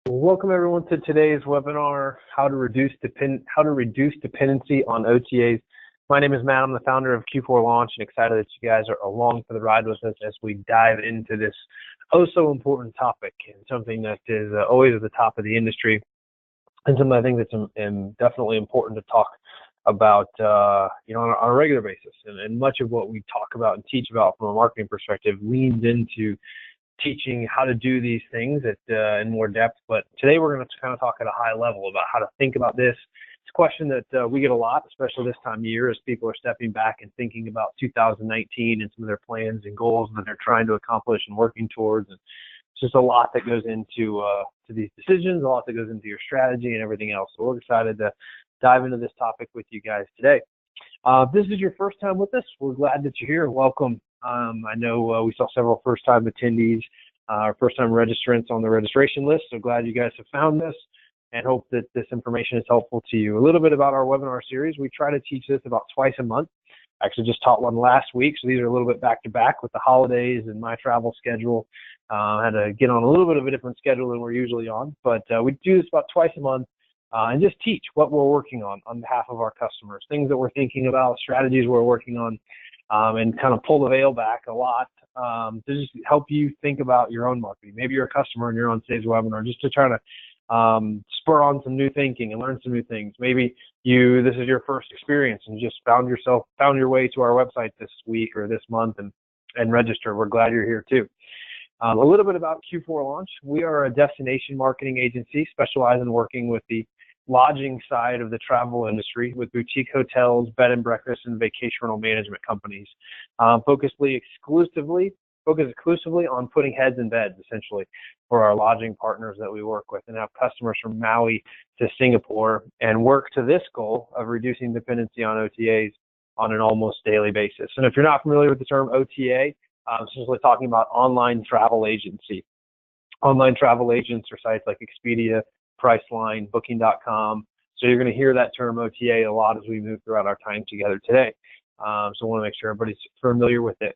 Welcome everyone to today's webinar, how to reduce dependency on OTAs. My name is Matt. I'm the founder of Q4Launch and excited that you guys are along for the ride with us as we dive into this oh so important topic and something that is always at the top of the industry and something I think that's definitely important to talk about on a regular basis. And much of what we talk about and teach about from a marketing perspective leans into teaching how to do these things in more depth. But today we're going to kind of talk at a high level about how to think about this. It's a question that we get a lot, especially this time of year, as people are stepping back and thinking about 2019 and some of their plans and goals that they're trying to accomplish and working towards. And it's just a lot that goes into to these decisions, a lot that goes into your strategy and everything else. So we're excited to dive into this topic with you guys today. If this is your first time with us, we're glad that you're here. Welcome. I know we saw several first-time attendees, first-time registrants on the registration list. So glad you guys have found this and hope that this information is helpful to you. A little bit about our webinar series. We try to teach this about twice a month. I actually just taught one last week, so these are a little bit back-to-back with the holidays and my travel schedule. I had to get on a little bit of a different schedule than we're usually on, but we do this about twice a month and just teach what we're working on behalf of our customers, things that we're thinking about, strategies we're working on. And kind of pull the veil back a lot to just help you think about your own marketing. Maybe you're a customer and you're on today's webinar just to try to spur on some new thinking and learn some new things. Maybe this is your first experience and you just found your way to our website this week or this month and register. We're glad you're here too. A little bit about Q4Launch. We are a destination marketing agency specializing in working with the lodging side of the travel industry with boutique hotels, bed and breakfast, and vacation rental management companies. Focus exclusively on putting heads in beds, essentially, for our lodging partners that we work with, and have customers from Maui to Singapore, and work to this goal of reducing dependency on OTAs on an almost daily basis. And if you're not familiar with the term OTA, I'm essentially talking about online travel agency. Online travel agents are sites like Expedia, Priceline, Booking.com. So you're going to hear that term OTA a lot as we move throughout our time together today. So I want to make sure everybody's familiar with it.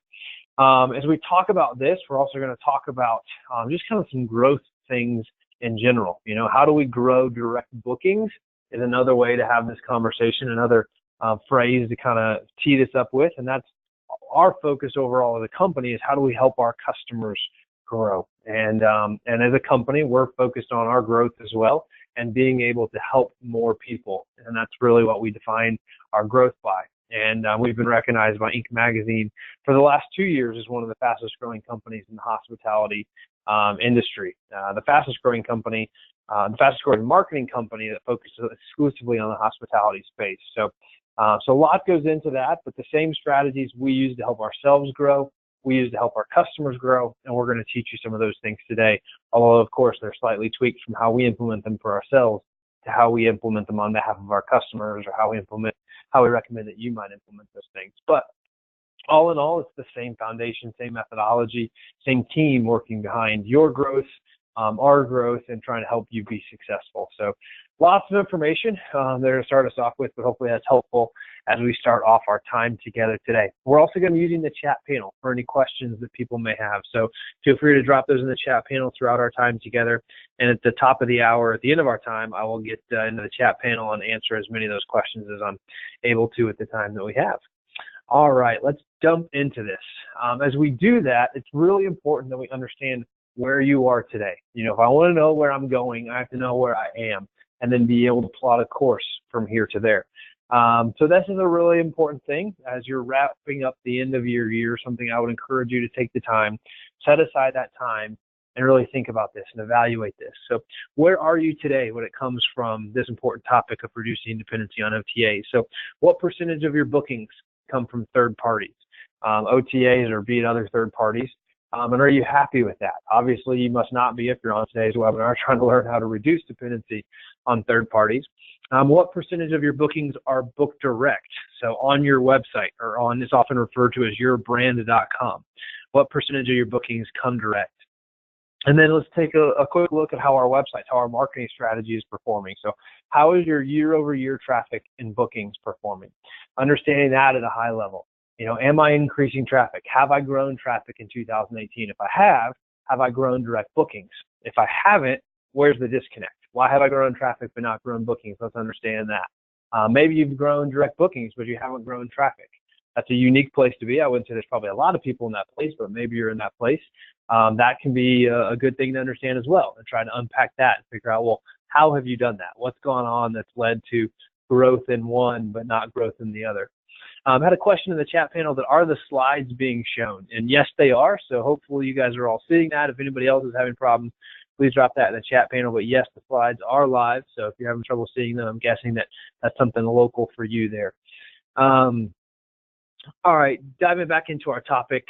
As we talk about this, we're also going to talk about just kind of some growth things in general. How do we grow direct bookings is another way to have this conversation, another phrase to kind of tee this up with. And that's our focus overall as a company is how do we help our customers grow. And as a company, we're focused on our growth as well and being able to help more people. And that's really what we define our growth by. And we've been recognized by Inc. magazine for the last 2 years as one of the fastest growing companies in the hospitality industry. The fastest growing marketing company that focuses exclusively on the hospitality space. So a lot goes into that, but the same strategies we use to help ourselves grow, we use to help our customers grow, and we're going to teach you some of those things today. Although, of course, they're slightly tweaked from how we implement them for ourselves to how we implement them on behalf of our customers, or how we recommend that you might implement those things. But all in all, it's the same foundation, same methodology, same team working behind your growth, our growth, and trying to help you be successful. So lots of information there to start us off with, but hopefully that's helpful as we start off our time together today. We're also going to be using the chat panel for any questions that people may have. So feel free to drop those in the chat panel throughout our time together. And at the top of the hour, at the end of our time, I will get into the chat panel and answer as many of those questions as I'm able to at the time that we have. All right, let's jump into this. As we do that, it's really important that we understand where you are today. If I want to know where I'm going, I have to know where I am, and then be able to plot a course from here to there. So this is a really important thing as you're wrapping up the end of your year, something I would encourage you to take the time, set aside that time, and really think about this and evaluate this. So where are you today when it comes from this important topic of reducing dependency on OTAs? So what percentage of your bookings come from third parties, OTAs or be it other third parties? And are you happy with that? Obviously, you must not be if you're on today's webinar trying to learn how to reduce dependency on third parties. What percentage of your bookings are booked direct? So on your website, or on, it's often referred to as yourbrand.com. What percentage of your bookings come direct? And then let's take a quick look at how our websites, how our marketing strategy is performing. So how is your year-over-year traffic and bookings performing? Understanding that at a high level. Am I increasing traffic? Have I grown traffic in 2018? If I have I grown direct bookings? If I haven't, where's the disconnect? Why have I grown traffic but not grown bookings? Let's understand that. Maybe you've grown direct bookings, but you haven't grown traffic. That's a unique place to be. I wouldn't say there's probably a lot of people in that place, but maybe you're in that place. That can be a good thing to understand as well, and try to unpack that and figure out, well, how have you done that? What's gone on that's led to growth in one but not growth in the other? I had a question in the chat panel that are the slides being shown? And yes, they are. So hopefully you guys are all seeing that. If anybody else is having problems, please drop that in the chat panel. But yes, the slides are live. So if you're having trouble seeing them, I'm guessing that that's something local for you there. All right, diving back into our topic,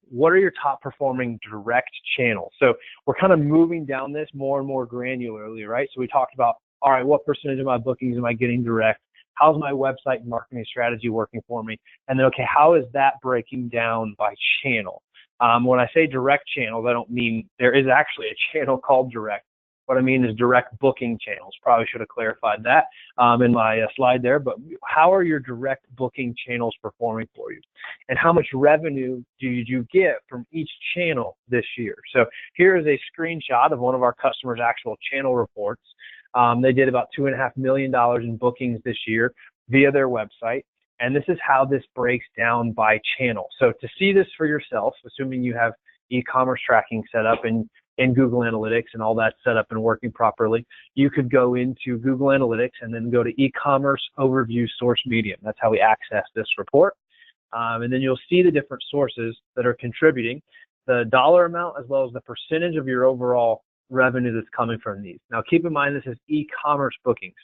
what are your top performing direct channels? So we're kind of moving down this more and more granularly, right? So we talked about, all right, what percentage of my bookings am I getting direct? How's my website marketing strategy working for me? And then, okay, how is that breaking down by channel? When I say direct channels, I don't mean there is actually a channel called direct. What I mean is direct booking channels. Probably should have clarified that in my slide there, but how are your direct booking channels performing for you? And how much revenue do you get from each channel this year? So here is a screenshot of one of our customers' actual channel reports. They did about $2.5 million in bookings this year via their website. And this is how this breaks down by channel. So to see this for yourself, assuming you have e-commerce tracking set up in Google Analytics and all that set up and working properly, you could go into Google Analytics and then go to e-commerce overview source medium. That's how we access this report. And then you'll see the different sources that are contributing, the dollar amount as well as the percentage of your overall revenue that's coming from these. Now keep in mind this is e-commerce bookings.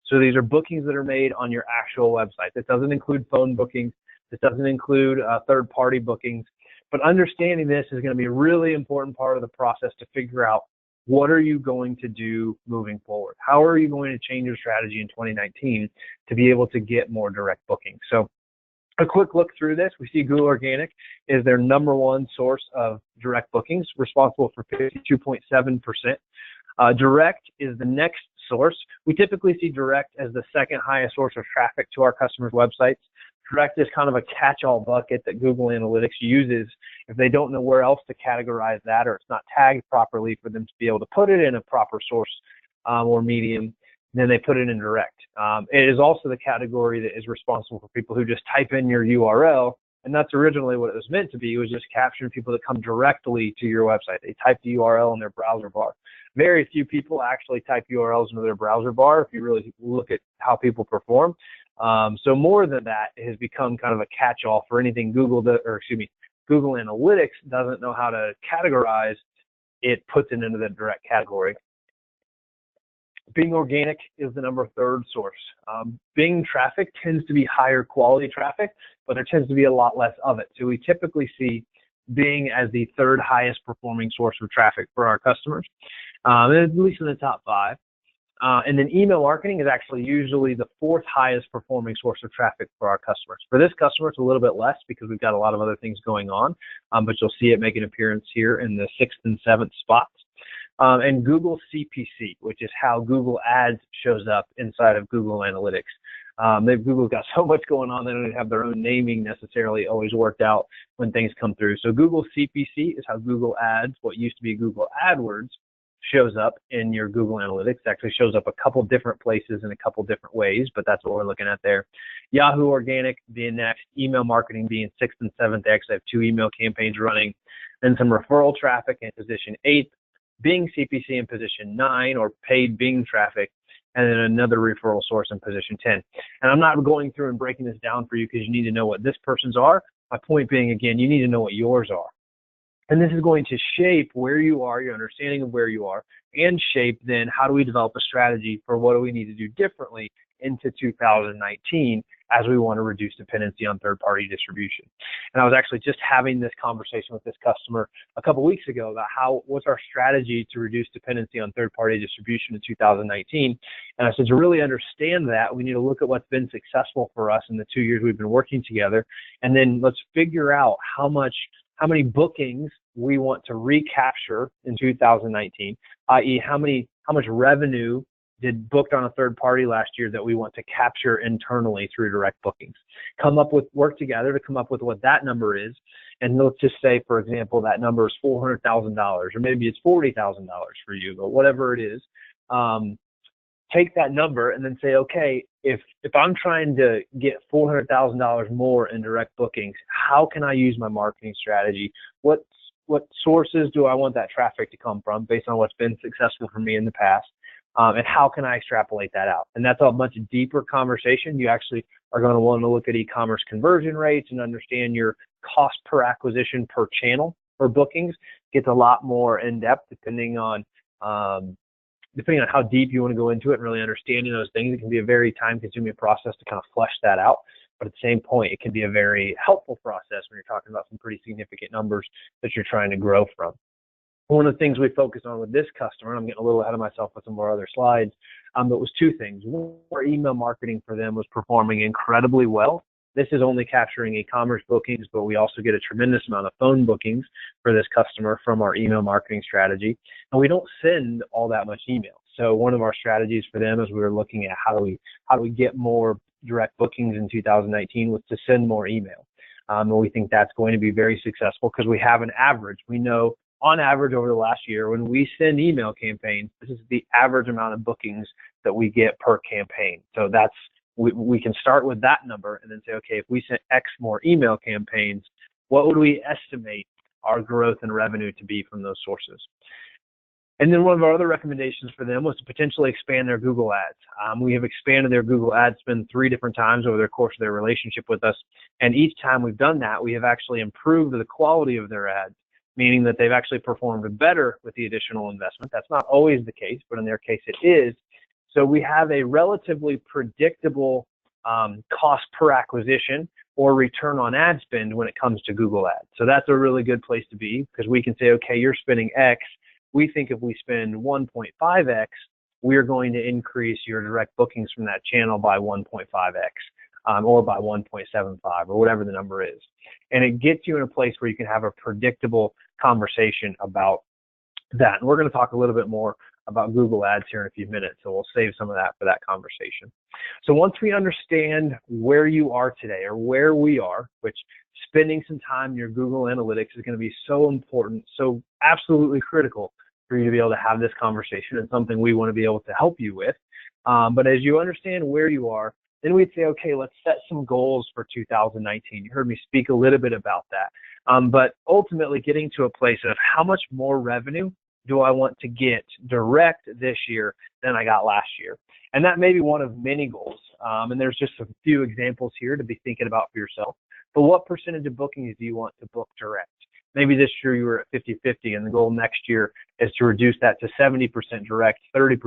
So these are bookings that are made on your actual website. This doesn't include phone bookings. This doesn't include third-party bookings. But understanding this is going to be a really important part of the process to figure out what are you going to do moving forward? How are you going to change your strategy in 2019 to be able to get more direct bookings? So a quick look through this, we see Google Organic is their #1 source of direct bookings, responsible for 52.7%. Direct is the next source. We typically see direct as the second highest source of traffic to our customers' websites. Direct is kind of a catch-all bucket that Google Analytics uses if they don't know where else to categorize that, or it's not tagged properly for them to be able to put it in a proper source or medium, then they put it in direct. It is also the category that is responsible for people who just type in your URL, and that's originally what it was meant to be. It was just capturing people that come directly to your website. They type the URL in their browser bar. Very few people actually type URLs into their browser bar if you really look at how people perform. So more than that, it has become kind of a catch-all for anything Google Analytics doesn't know how to categorize. It puts it into the direct category. Bing Organic is the #3 source. Bing traffic tends to be higher quality traffic, but there tends to be a lot less of it. So we typically see Bing as the 3rd highest performing source of traffic for our customers, at least in the top 5. And then email marketing is actually usually the 4th highest performing source of traffic for our customers. For this customer, it's a little bit less because we've got a lot of other things going on, but you'll see it make an appearance here in the 6th and 7th spots. And Google CPC, which is how Google Ads shows up inside of Google Analytics. Google's got so much going on, they don't even have their own naming necessarily always worked out when things come through. So Google CPC is how Google Ads, what used to be Google AdWords, shows up in your Google Analytics. It actually shows up a couple different places in a couple different ways, but that's what we're looking at there. Yahoo Organic being next, email marketing being 6th and 7th. They actually have 2 email campaigns running, then some referral traffic in position 8, Bing CPC in position 9, or paid Bing traffic, and then another referral source in position 10. And I'm not going through and breaking this down for you because you need to know what this person's are. My point being, again, you need to know what yours are. And this is going to shape where you are, your understanding of where you are, and shape then how do we develop a strategy for what do we need to do differently into 2019 as we want to reduce dependency on third-party distribution. And I was actually just having this conversation with this customer a couple weeks ago about what's our strategy to reduce dependency on third-party distribution in 2019. And I said, to really understand that, we need to look at what's been successful for us in the 2 years we've been working together, and then let's figure out how many bookings we want to recapture in 2019, i.e. how much revenue did booked on a third party last year that we want to capture internally through direct bookings? Work together to come up with what that number is. And let's just say, for example, that number is $400,000, or maybe it's $40,000 for you, but whatever it is, take that number and then say, okay, if I'm trying to get $400,000 more in direct bookings, how can I use my marketing strategy? What sources do I want that traffic to come from based on what's been successful for me in the past? And how can I extrapolate that out? And that's a much deeper conversation. You actually are going to want to look at e-commerce conversion rates and understand your cost per acquisition per channel for bookings. Gets a lot more in depth depending on how deep you want to go into it and really understanding those things. It can be a very time-consuming process to kind of flesh that out. But at the same point, it can be a very helpful process when you're talking about some pretty significant numbers that you're trying to grow from. One of the things we focused on with this customer, and I'm getting a little ahead of myself with some of our other slides, but was two things. One, our email marketing for them was performing incredibly well. This is only capturing e-commerce bookings, but we also get a tremendous amount of phone bookings for this customer from our email marketing strategy. And we don't send all that much email. So one of our strategies for them as we were looking at how do we get more direct bookings in 2019 was to send more email. And we think that's going to be very successful because we have an average. We know on average over the last year, when we send email campaigns, this is the average amount of bookings that we get per campaign. So that's, we can start with that number and then say, okay, if we sent X more email campaigns, what would we estimate our growth and revenue to be from those sources? And then one of our other recommendations for them was to potentially expand their Google ads. We have expanded their Google ad spend 3 different times over the course of their relationship with us. And each time we've done that, we have actually improved the quality of their ads, meaning that they've actually performed better with the additional investment. That's not always the case, but in their case it is. So we have a relatively predictable cost per acquisition or return on ad spend when it comes to Google ads. So that's a really good place to be because we can say, okay, you're spending X. We think if we spend 1.5X, we're going to increase your direct bookings from that channel by 1.5X or by 1.75 or whatever the number is. And it gets you in a place where you can have a predictable conversation about that. And we're going to talk a little bit more about Google ads here in a few minutes. So we'll save some of that for that conversation. So once we understand where you are today or where we are, which spending some time in your Google Analytics is going to be so important, so absolutely critical for you to be able to have this conversation and something we want to be able to help you with. But as you understand where you are, then we'd say, okay, let's set some goals for 2019. You heard me speak a little bit about that. But ultimately getting to a place of how much more revenue do I want to get direct this year than I got last year? And that may be one of many goals. And there's just a few examples here to be thinking about for yourself. But what percentage of bookings do you want to book direct? Maybe this year you were at 50-50 and the goal next year is to reduce that to 70% direct, 30%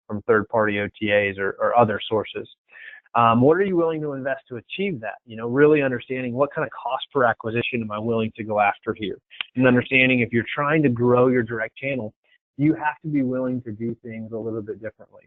from third-party OTAs or other sources. What are you willing to invest to achieve that? You know, really understanding what kind of cost per acquisition am I willing to go after here? And understanding if you're trying to grow your direct channel, you have to be willing to do things a little bit differently,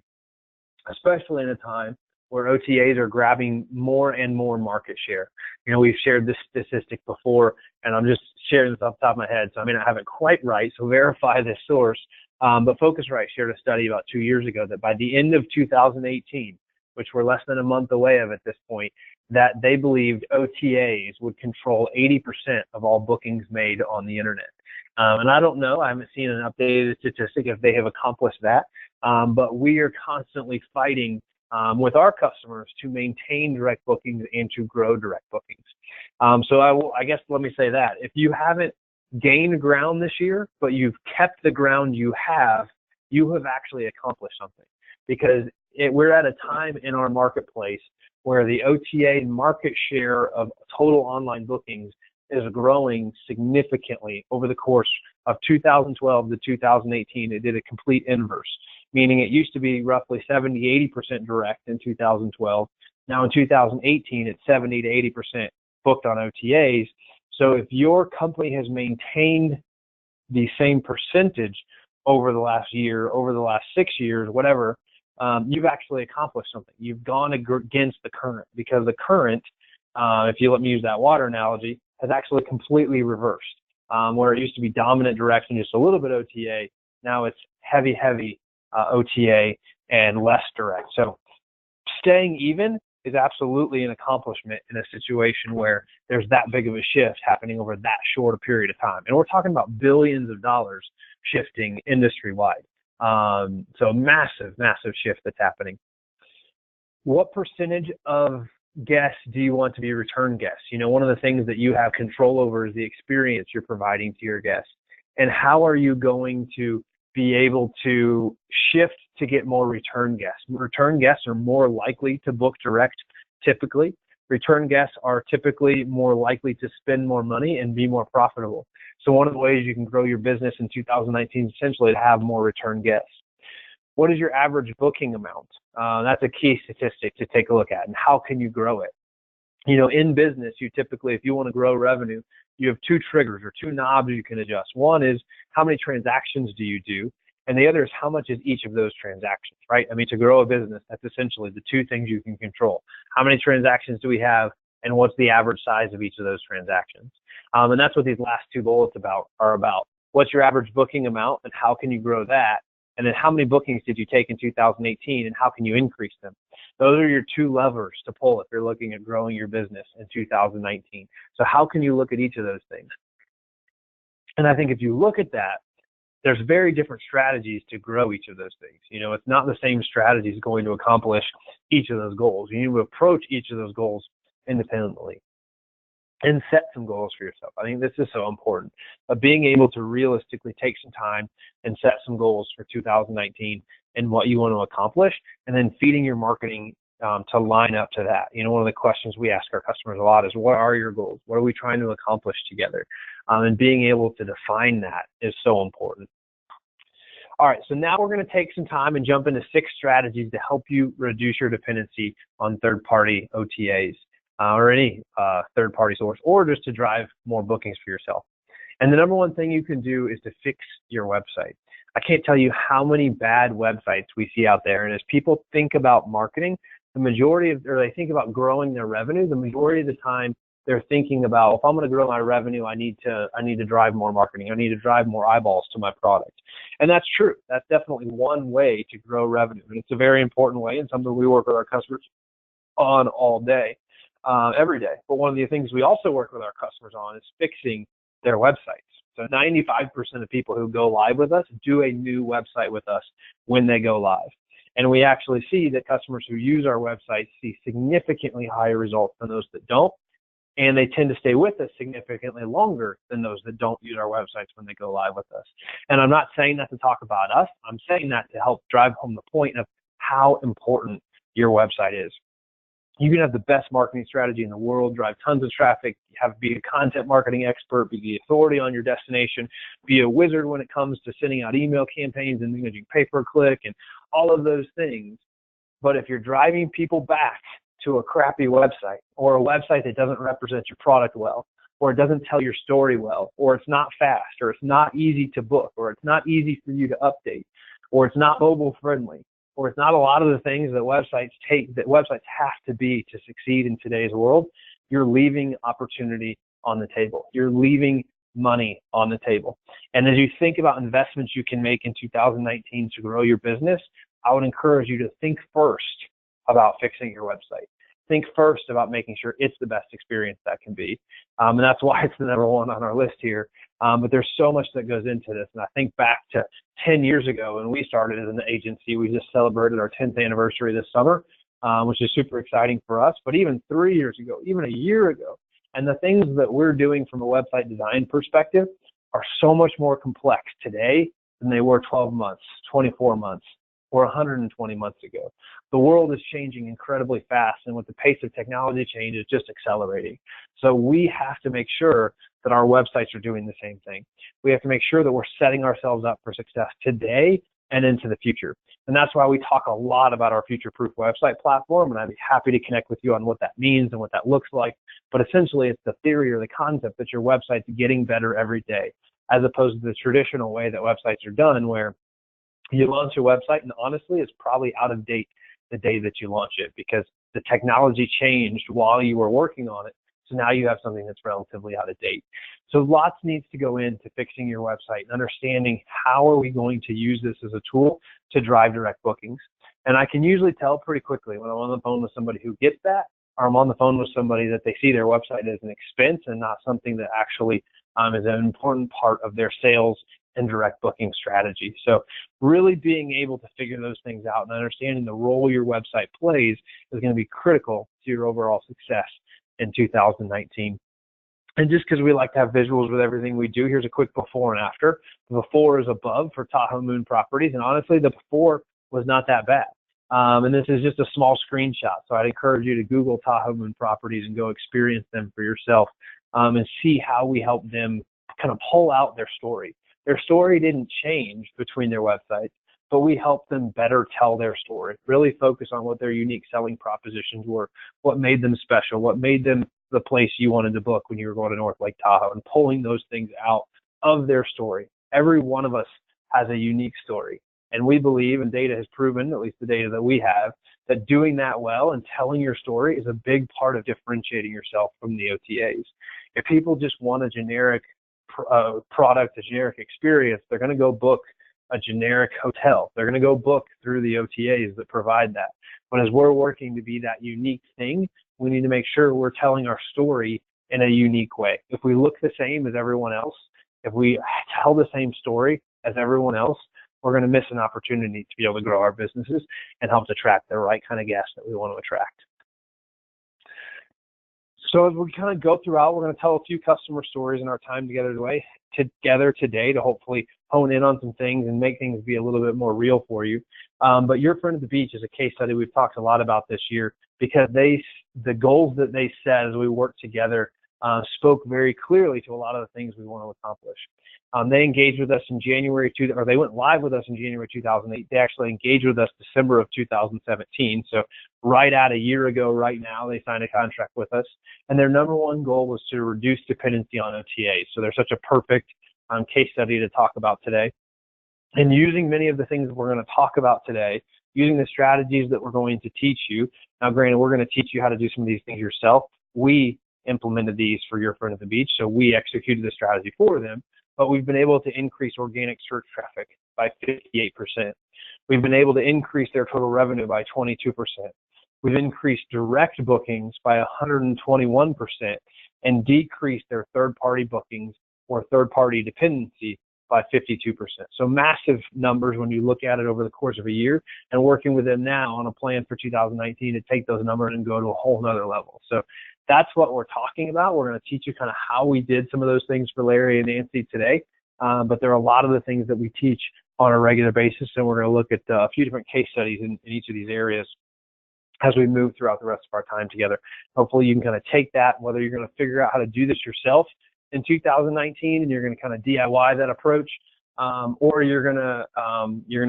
especially in a time where OTAs are grabbing more and more market share. You know, we've shared this statistic before, and I'm just sharing this off the top of my head, so I may not have it quite right, so verify this source. But Focusrite shared a study about 2 years ago that by the end of 2018, which we're less than a month away of at this point, that they believed OTAs would control 80% of all bookings made on the internet. And I don't know, I haven't seen an updated statistic if they have accomplished that, but we are constantly fighting with our customers to maintain direct bookings and to grow direct bookings. So I guess let me say that. If you haven't gained ground this year, but you've kept the ground you have actually accomplished something, because we're at a time in our marketplace where the OTA market share of total online bookings is growing significantly over the course of 2012 to 2018. It did a complete inverse, meaning it used to be roughly 70-80% direct in 2012. Now in 2018, it's 70 to 80% booked on OTAs. So if your company has maintained the same percentage over the last year, over the last 6 years, whatever, you've actually accomplished something. You've gone against the current, because the current, if you let me use that water analogy, has actually completely reversed. Where it used to be dominant direct and just a little bit OTA, now it's heavy OTA, and less direct. So staying even is absolutely an accomplishment in a situation where there's that big of a shift happening over that short a period of time. And we're talking about billions of dollars shifting industry-wide. So massive, massive shift that's happening. What percentage of guests do you want to be return guests? You know, one of the things that you have control over is the experience you're providing to your guests. And how are you going to be able to shift to get more return guests? Return guests are more likely to book direct, typically. Return guests are typically more likely to spend more money and be more profitable. So one of the ways you can grow your business in 2019 is essentially to have more return guests. What is your average booking amount? That's a key statistic to take a look at. And how can you grow it? You know, in business, you typically, if you want to grow revenue, you have two triggers or two knobs you can adjust. One is how many transactions do you do? And the other is how much is each of those transactions, right? I mean, to grow a business, that's essentially the two things you can control. How many transactions do we have, and what's the average size of each of those transactions? And that's what these last two bullets are about. What's your average booking amount, and how can you grow that? And then how many bookings did you take in 2018, and how can you increase them? Those are your two levers to pull if you're looking at growing your business in 2019. So how can you look at each of those things? And I think if you look at that, there's very different strategies to grow each of those things. You know, it's not the same strategies going to accomplish each of those goals. You need to approach each of those goals independently and set some goals for yourself. I think this is so important, but being able to realistically take some time and set some goals for 2019 and what you want to accomplish, and then feeding your marketing to line up to that. You know, one of the questions we ask our customers a lot is, what are your goals? What are we trying to accomplish together? And being able to define that is so important. All right, so now we're going to take some time and jump into 6 strategies to help you reduce your dependency on third-party OTAs or any third-party source, or just to drive more bookings for yourself. And the number one thing you can do is to fix your website. I can't tell you how many bad websites we see out there, and as people think about marketing, they think about growing their revenue, the majority of the time they're thinking about, if I'm going to grow my revenue, I need to drive more marketing. I need to drive more eyeballs to my product. And that's true. That's definitely one way to grow revenue. And it's a very important way, and something we work with our customers on all day, every day. But one of the things we also work with our customers on is fixing their websites. So 95% of people who go live with us do a new website with us when they go live. And we actually see that customers who use our website see significantly higher results than those that don't. And they tend to stay with us significantly longer than those that don't use our websites when they go live with us. And I'm not saying that to talk about us. I'm saying that to help drive home the point of how important your website is. You can have the best marketing strategy in the world, drive tons of traffic, be a content marketing expert, be the authority on your destination, be a wizard when it comes to sending out email campaigns and managing pay-per-click and all of those things. But if you're driving people back to a crappy website, or a website that doesn't represent your product well, or it doesn't tell your story well, or it's not fast, or it's not easy to book, or it's not easy for you to update, or it's not mobile friendly, or it's not a lot of the things that websites have to be to succeed in today's world, you're leaving opportunity on the table. You're leaving money on the table. And as you think about investments you can make in 2019 to grow your business, I would encourage you to think first about fixing your website. Think first about making sure it's the best experience that can be. And that's why it's the number one on our list here. But there's so much that goes into this. And I think back to 10 years ago when we started as an agency. We just celebrated our 10th anniversary this summer, which is super exciting for us. But even 3 years ago, even a year ago, and the things that we're doing from a website design perspective are so much more complex today than they were 12 months, 24 months, or 120 months ago. The world is changing incredibly fast, and with the pace of technology change, it's just accelerating. So we have to make sure that our websites are doing the same thing. We have to make sure that we're setting ourselves up for success today and into the future. And that's why we talk a lot about our future-proof website platform, and I'd be happy to connect with you on what that means and what that looks like. But essentially, it's the theory or the concept that your website's getting better every day, as opposed to the traditional way that websites are done, where you launch a website and honestly it's probably out of date the day that you launch it because the technology changed while you were working on it. So now you have something that's relatively out of date. So lots needs to go into fixing your website and understanding how are we going to use this as a tool to drive direct bookings. And I can usually tell pretty quickly when I'm on the phone with somebody who gets that, or I'm on the phone with somebody that they see their website as an expense and not something that actually is an important part of their sales and direct booking strategy. So really being able to figure those things out and understanding the role your website plays is going to be critical to your overall success in 2019. And just because we like to have visuals with everything we do, here's a quick before and after. The before is above for Tahoe Moon Properties, and honestly, the before was not that bad. And this is just a small screenshot, so I'd encourage you to Google Tahoe Moon Properties and go experience them for yourself and see how we help them kind of pull out their story. Their story didn't change between their websites, but we helped them better tell their story, really focus on what their unique selling propositions were, what made them special, what made them the place you wanted to book when you were going to North Lake Tahoe, and pulling those things out of their story. Every one of us has a unique story. And we believe, and data has proven, at least the data that we have, that doing that well and telling your story is a big part of differentiating yourself from the OTAs. If people just want a generic product, a generic experience, they're going to go book a generic hotel. They're going to go book through the OTAs that provide that. But as we're working to be that unique thing, we need to make sure we're telling our story in a unique way. If we look the same as everyone else, if we tell the same story as everyone else, we're going to miss an opportunity to be able to grow our businesses and help attract the right kind of guests that we want to attract. So as we kind of go throughout, we're going to tell a few customer stories in our time together today to hopefully hone in on some things and make things be a little bit more real for you. But Your Friend at the Beach is a case study we've talked a lot about this year because the goals that they set as we worked together spoke very clearly to a lot of the things we want to accomplish. They engaged with us in they went live with us in January 2008. They actually engaged with us December of 2017. So right at a year ago, right now, they signed a contract with us. And their number one goal was to reduce dependency on OTAs. So they're such a perfect case study to talk about today. And using many of the things that we're going to talk about today, using the strategies that we're going to teach you. Now, granted, we're going to teach you how to do some of these things yourself. We implemented these for Your Friend at the Beach, so we executed the strategy for them. But we've been able to increase organic search traffic by 58%. We've been able to increase their total revenue by 22%. We've increased direct bookings by 121% and decreased their third-party bookings or third-party dependency by 52%. So massive numbers when you look at it over the course of a year, and working with them now on a plan for 2019 to take those numbers and go to a whole nother level. So that's what we're talking about. We're going to teach you kind of how we did some of those things for Larry and Nancy today. But there are a lot of the things that we teach on a regular basis, and we're going to look at a few different case studies in each of these areas as we move throughout the rest of our time together. Hopefully you can kind of take that, whether you're going to figure out how to do this yourself in 2019 and you're going to kind of DIY that approach, or you're going to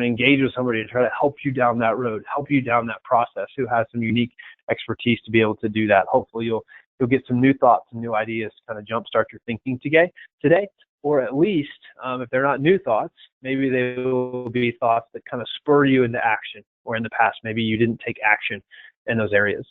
engage with somebody to try to help you down that road, help you down that process, who has some unique expertise to be able to do that. Hopefully you'll get some new thoughts and new ideas to kind of jumpstart your thinking today, or at least if they're not new thoughts, maybe they will be thoughts that kind of spur you into action, or in the past maybe you didn't take action in those areas.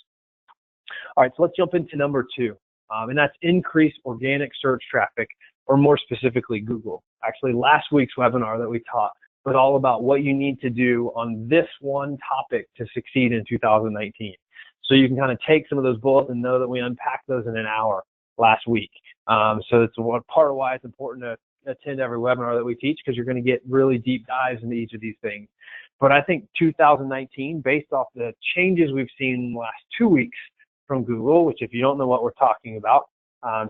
All right, so let's jump into number 2, and that's increase organic search traffic, or more specifically Google. Actually, last week's webinar that we taught was all about what you need to do on this one topic to succeed in 2019. So you can kind of take some of those bullets and know that we unpacked those in an hour last week. So it's one part of why it's important to attend every webinar that we teach, because you're going to get really deep dives into each of these things. But I think 2019, based off the changes we've seen in the last 2 weeks from Google, which if you don't know what we're talking about,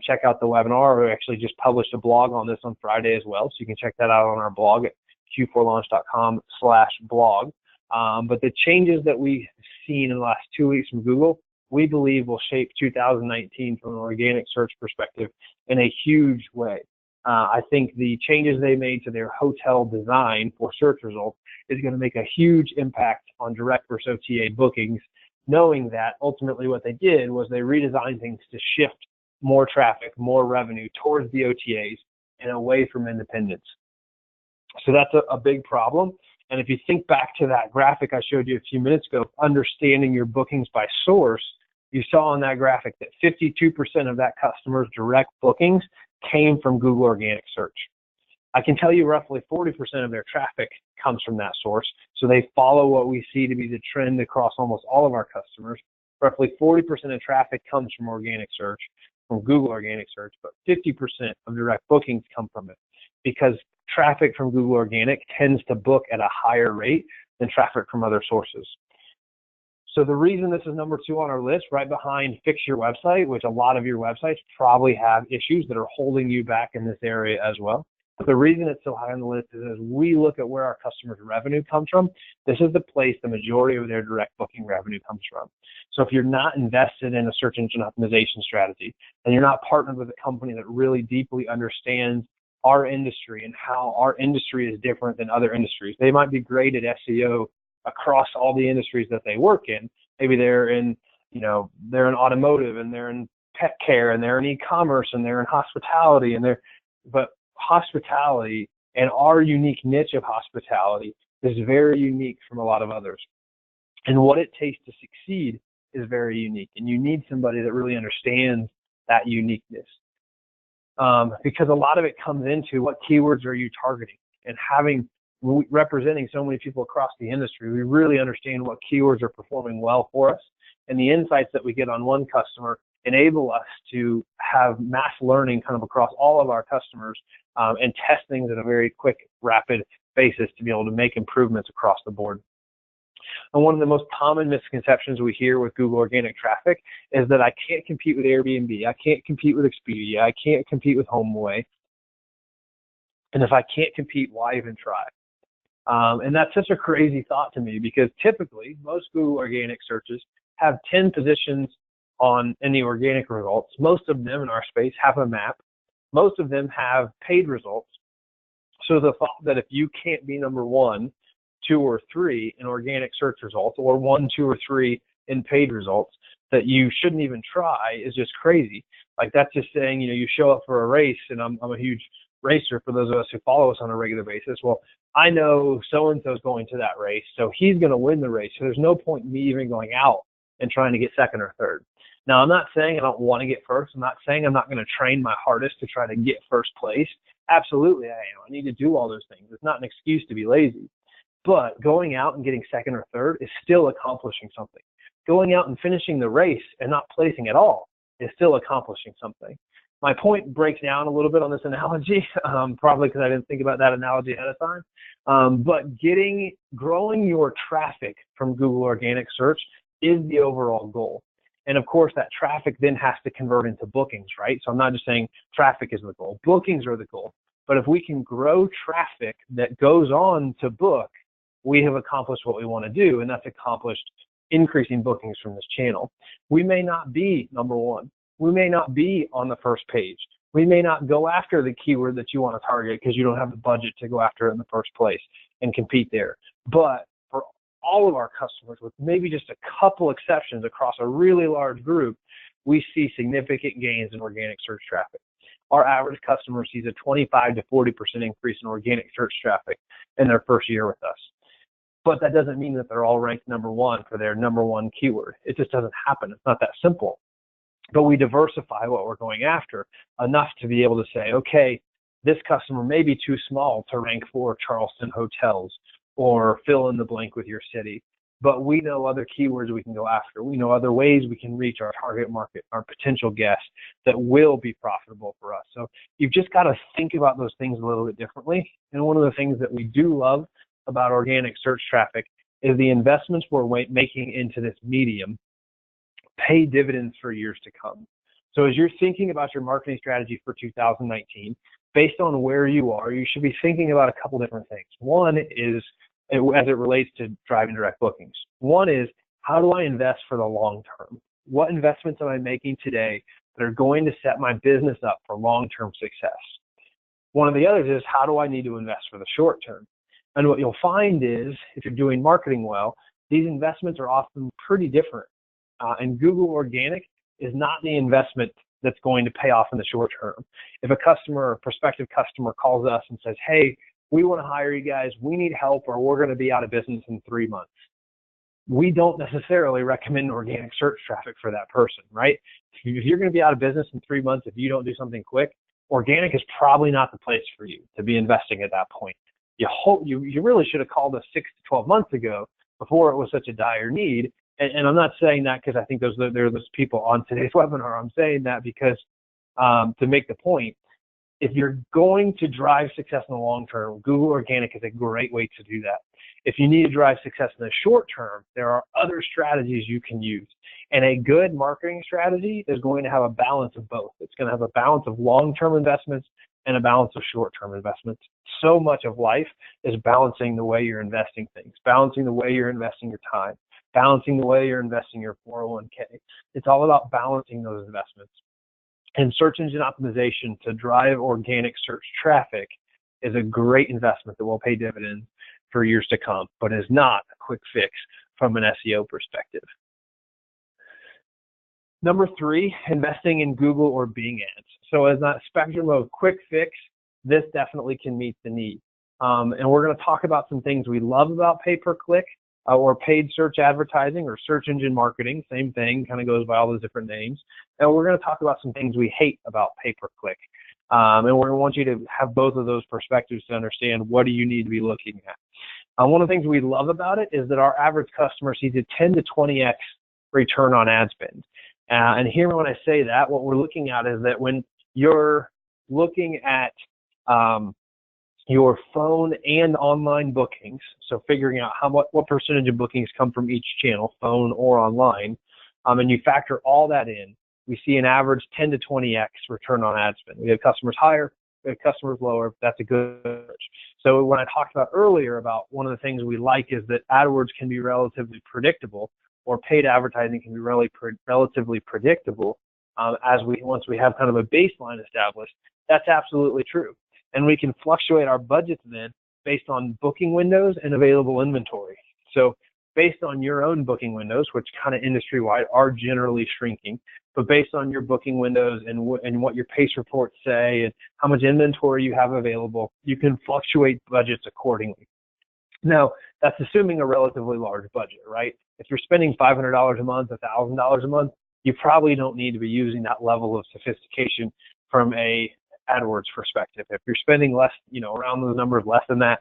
check out the webinar. We actually just published a blog on this on Friday as well, so you can check that out on our blog at q4launch.com/blog. But the changes that we've seen in the last 2 weeks from Google, we believe will shape 2019 from an organic search perspective in a huge way. I think the changes they made to their hotel design for search results is going to make a huge impact on direct versus OTA bookings, knowing that ultimately what they did was they redesigned things to shift more traffic, more revenue towards the OTAs and away from independents. So that's a big problem. And if you think back to that graphic I showed you a few minutes ago, understanding your bookings by source, you saw on that graphic that 52% of that customer's direct bookings came from Google organic search. I can tell you roughly 40% of their traffic comes from that source. So they follow what we see to be the trend across almost all of our customers. Roughly 40% of traffic comes from organic search, from Google organic search, but 50% of direct bookings come from it, because traffic from Google organic tends to book at a higher rate than traffic from other sources. So the reason this is number 2 on our list, right behind fix your website, which a lot of your websites probably have issues that are holding you back in this area as well. But the reason it's so high on the list is as we look at where our customers' revenue comes from, this is the place the majority of their direct booking revenue comes from. So if you're not invested in a search engine optimization strategy, and you're not partnered with a company that really deeply understands our industry and how our industry is different than other industries, they might be great at SEO across all the industries that they work in. Maybe they're in, they're in automotive, and they're in pet care, and they're in e-commerce, and they're in hospitality, but hospitality and our unique niche of hospitality is very unique from a lot of others. And what it takes to succeed is very unique. And you need somebody that really understands that uniqueness. Because a lot of it comes into what keywords are you targeting, and representing so many people across the industry, we really understand what keywords are performing well for us. And the insights that we get on one customer enable us to have mass learning kind of across all of our customers and test things at a very quick, rapid basis to be able to make improvements across the board. And one of the most common misconceptions we hear with Google organic traffic is that I can't compete with Airbnb, I can't compete with Expedia, I can't compete with HomeAway. And if I can't compete, why even try? And that's such a crazy thought to me, because typically most Google organic searches have 10 positions in the organic results. Most of them in our space have a map. Most of them have paid results. So the thought that if you can't be number 1, 2, or 3 in organic search results, or 1, 2, or 3 in paid results, that you shouldn't even try is just crazy. Like, that's just saying, you show up for a race, and I'm a huge racer for those of us who follow us on a regular basis. Well, I know so-and-so's going to that race, so he's going to win the race. So there's no point in me even going out and trying to get 2nd or 3rd. Now, I'm not saying I don't want to get first. I'm not saying I'm not going to train my hardest to try to get first place. Absolutely, I am. I need to do all those things. It's not an excuse to be lazy. But going out and getting 2nd or 3rd is still accomplishing something. Going out and finishing the race and not placing at all is still accomplishing something. My point breaks down a little bit on this analogy, probably because I didn't think about that analogy ahead of time. But growing your traffic from Google organic search is the overall goal. And of course, that traffic then has to convert into bookings, right? So I'm not just saying traffic is the goal. Bookings are the goal. But if we can grow traffic that goes on to book, we have accomplished what we want to do, and that's accomplished increasing bookings from this channel. We may not be number 1. We may not be on the first page. We may not go after the keyword that you want to target because you don't have the budget to go after it in the first place and compete there. But for all of our customers, with maybe just a couple exceptions across a really large group, we see significant gains in organic search traffic. Our average customer sees a 25 to 40% increase in organic search traffic in their first year with us. But that doesn't mean that they're all ranked number 1 for their number 1 keyword. It just doesn't happen. It's not that simple. But we diversify what we're going after enough to be able to say, okay, this customer may be too small to rank for Charleston hotels or fill in the blank with your city. But we know other keywords we can go after. We know other ways we can reach our target market, our potential guests that will be profitable for us. So you've just got to think about those things a little bit differently. And one of the things that we do love about organic search traffic is the investments we're making into this medium pay dividends for years to come. So as you're thinking about your marketing strategy for 2019, based on where you are, you should be thinking about a couple different things. One is, as it relates to driving direct bookings. One is, how do I invest for the long term? What investments am I making today that are going to set my business up for long-term success? One of the others is, how do I need to invest for the short term? And what you'll find is, if you're doing marketing well, these investments are often pretty different. And Google Organic is not the investment that's going to pay off in the short term. If a customer or prospective customer calls us and says, hey, we want to hire you guys, we need help, or we're going to be out of business in 3 months, we don't necessarily recommend organic search traffic for that person, right? If you're going to be out of business in 3 months, if you don't do something quick, organic is probably not the place for you to be investing at that point. You really should have called us 6 to 12 months ago before it was such a dire need. And I'm not saying that because I think there are those people on today's webinar. I'm saying that because to make the point, if you're going to drive success in the long term, Google Organic is a great way to do that. If you need to drive success in the short term, there are other strategies you can use. And a good marketing strategy is going to have a balance of both. It's going to have a balance of long-term investments and a balance of short-term investments. So much of life is balancing the way you're investing things, balancing the way you're investing your time, balancing the way you're investing your 401k. It's all about balancing those investments. And search engine optimization to drive organic search traffic is a great investment that will pay dividends for years to come, but is not a quick fix from an SEO perspective. Number 3, investing in Google or Bing ads. So as that spectrum of quick fix, this definitely can meet the need. And we're going to talk about some things we love about pay-per-click or paid search advertising or search engine marketing. Same thing, kind of goes by all those different names. And we're going to talk about some things we hate about pay-per-click. And we're going to want you to have both of those perspectives to understand what do you need to be looking at. One of the things we love about it is that our average customer sees a 10 to 20x return on ad spend. And hear me when I say that, what we're looking at is that when you're looking at your phone and online bookings, so figuring out what percentage of bookings come from each channel, phone or online, and you factor all that in, we see an average 10 to 20x return on ad spend. We have customers higher, we have customers lower. That's a good search. So when I talked about earlier about one of the things we like is that AdWords can be relatively predictable, or paid advertising can be relatively predictable once we have kind of a baseline established. That's absolutely true. And we can fluctuate our budgets then based on booking windows and available inventory. So based on your own booking windows, which kind of industry-wide are generally shrinking, but based on your booking windows and what your pace reports say and how much inventory you have available, you can fluctuate budgets accordingly. Now, that's assuming a relatively large budget, right? If you're spending $500 a month, $1,000 a month, you probably don't need to be using that level of sophistication from a AdWords perspective. If you're spending less, around those numbers, less than that,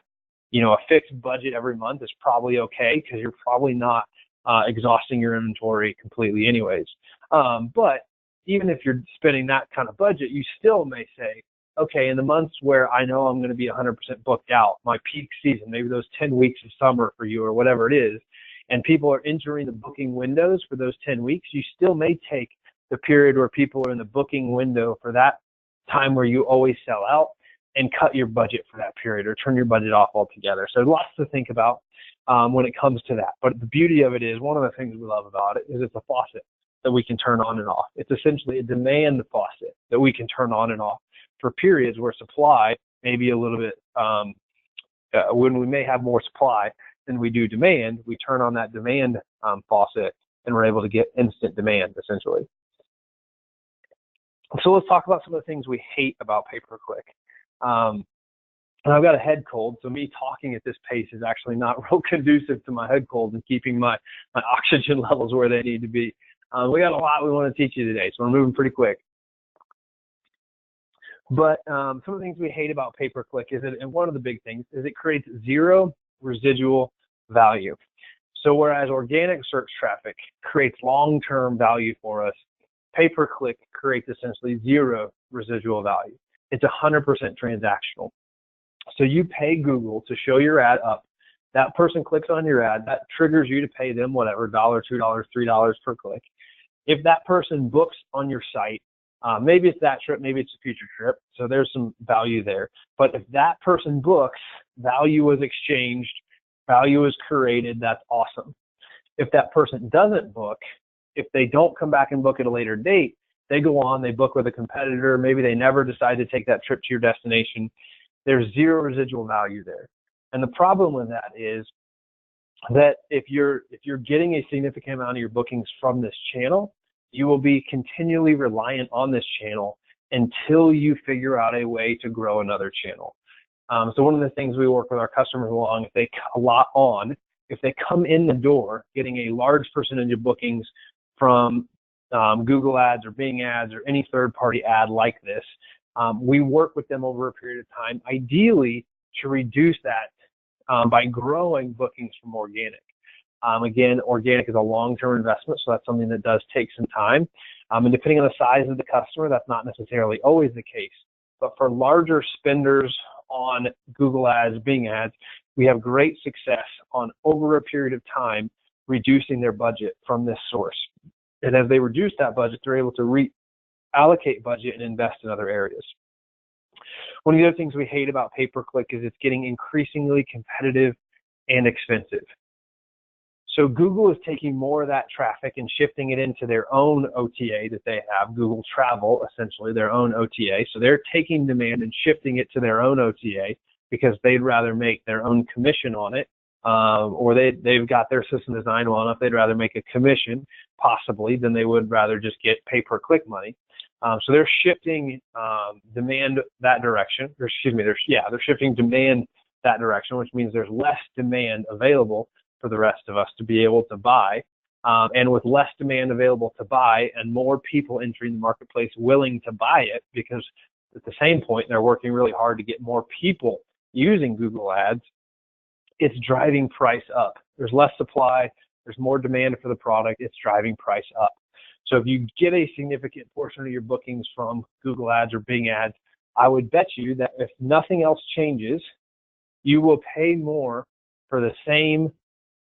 a fixed budget every month is probably okay because you're probably not exhausting your inventory completely anyways. But even if you're spending that kind of budget, you still may say, okay, in the months where I know I'm going to be 100% booked out, my peak season, maybe those 10 weeks of summer for you or whatever it is, and people are entering the booking windows for those 10 weeks, you still may take the period where people are in the booking window for that time where you always sell out and cut your budget for that period or turn your budget off altogether. So lots to think about when it comes to that. But the beauty of it is, one of the things we love about it is it's a faucet that we can turn on and off. It's essentially a demand faucet that we can turn on and off for periods where supply may be a little bit, when we may have more supply than we do demand, we turn on that demand faucet and we're able to get instant demand essentially. So let's talk about some of the things we hate about pay-per-click. And I've got a head cold, so me talking at this pace is actually not real conducive to my head cold and keeping my oxygen levels where they need to be. We got a lot we want to teach you today, so we're moving pretty quick. But some of the things we hate about pay-per-click is that, and one of the big things, is it creates zero residual value. So whereas organic search traffic creates long-term value for us, pay-per-click creates essentially zero residual value. It's 100% transactional. So you pay Google to show your ad up. That person clicks on your ad. That triggers you to pay them whatever, $1, $2, $3 per click. If that person books on your site, maybe it's that trip, maybe it's a future trip, so there's some value there. But if that person books, value is exchanged, value is created, that's awesome. If that person doesn't book, if they don't come back and book at a later date, they go on, they book with a competitor, maybe they never decide to take that trip to your destination, there's zero residual value there. And the problem with that is that if you're getting a significant amount of your bookings from this channel, you will be continually reliant on this channel until you figure out a way to grow another channel. So one of the things we work with our customers along, if they come in the door getting a large percentage of bookings from Google ads or Bing ads or any third-party ad like this, We work with them over a period of time, ideally to reduce that by growing bookings from organic. Again, organic is a long-term investment, so that's something that does take some time. And depending on the size of the customer, that's not necessarily always the case. But for larger spenders on Google Ads, Bing Ads, we have great success on over a period of time reducing their budget from this source. And as they reduce that budget, they're able to reallocate budget and invest in other areas. One of the other things we hate about pay-per-click is it's getting increasingly competitive and expensive. So Google is taking more of that traffic and shifting it into their own OTA that they have, Google Travel, essentially their own OTA. So they're taking demand and shifting it to their own OTA because they'd rather make their own commission on it, or they've got their system designed well enough they'd rather make a commission possibly than they would rather just get pay-per-click money. So they're shifting demand that direction. Or excuse me, they're shifting demand that direction, which means there's less demand available for the rest of us to be able to buy. And with less demand available to buy and more people entering the marketplace willing to buy it, because at the same point they're working really hard to get more people using Google Ads, it's driving price up. There's less supply, there's more demand for the product, it's driving price up. So if you get a significant portion of your bookings from Google Ads or Bing Ads, I would bet you that if nothing else changes, you will pay more for the same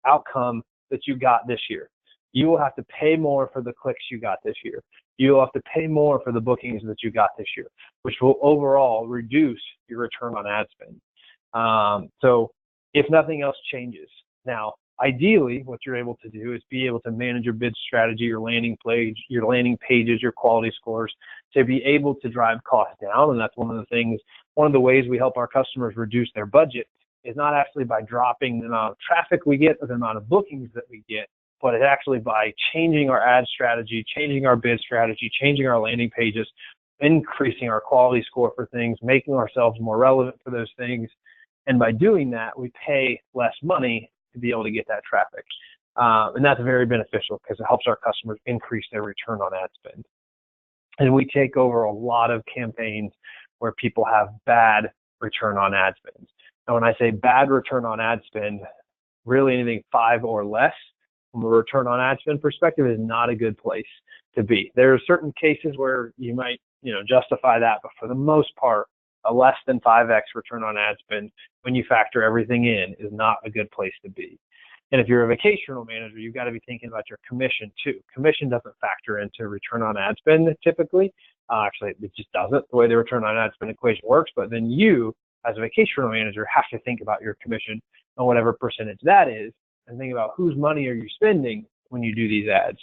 outcome that you got this year. You will have to pay more for the clicks you got this year. You will have to pay more for the bookings that you got this year, which will overall reduce your return on ad spend. So if nothing else changes. Now, ideally, what you're able to do is be able to manage your bid strategy, your landing pages, your quality scores, to be able to drive costs down. And that's one of the ways we help our customers reduce their budget is not actually by dropping the amount of traffic we get or the amount of bookings that we get, but it's actually by changing our ad strategy, changing our bid strategy, changing our landing pages, increasing our quality score for things, making ourselves more relevant for those things. And by doing that, we pay less money to be able to get that traffic. And that's very beneficial because it helps our customers increase their return on ad spend. And we take over a lot of campaigns where people have bad return on ad spend. Now, when I say bad return on ad spend, really anything 5 or less from a return on ad spend perspective is not a good place to be. There are certain cases where you might, justify that, but for the most part, a less than 5x return on ad spend when you factor everything in is not a good place to be. And if you're a vacation manager, you've got to be thinking about your commission too. Commission doesn't factor into return on ad spend typically. Actually, it just doesn't, the way the return on ad spend equation works. But then you, as a vacation manager, have to think about your commission and whatever percentage that is, and think about whose money are you spending when you do these ads,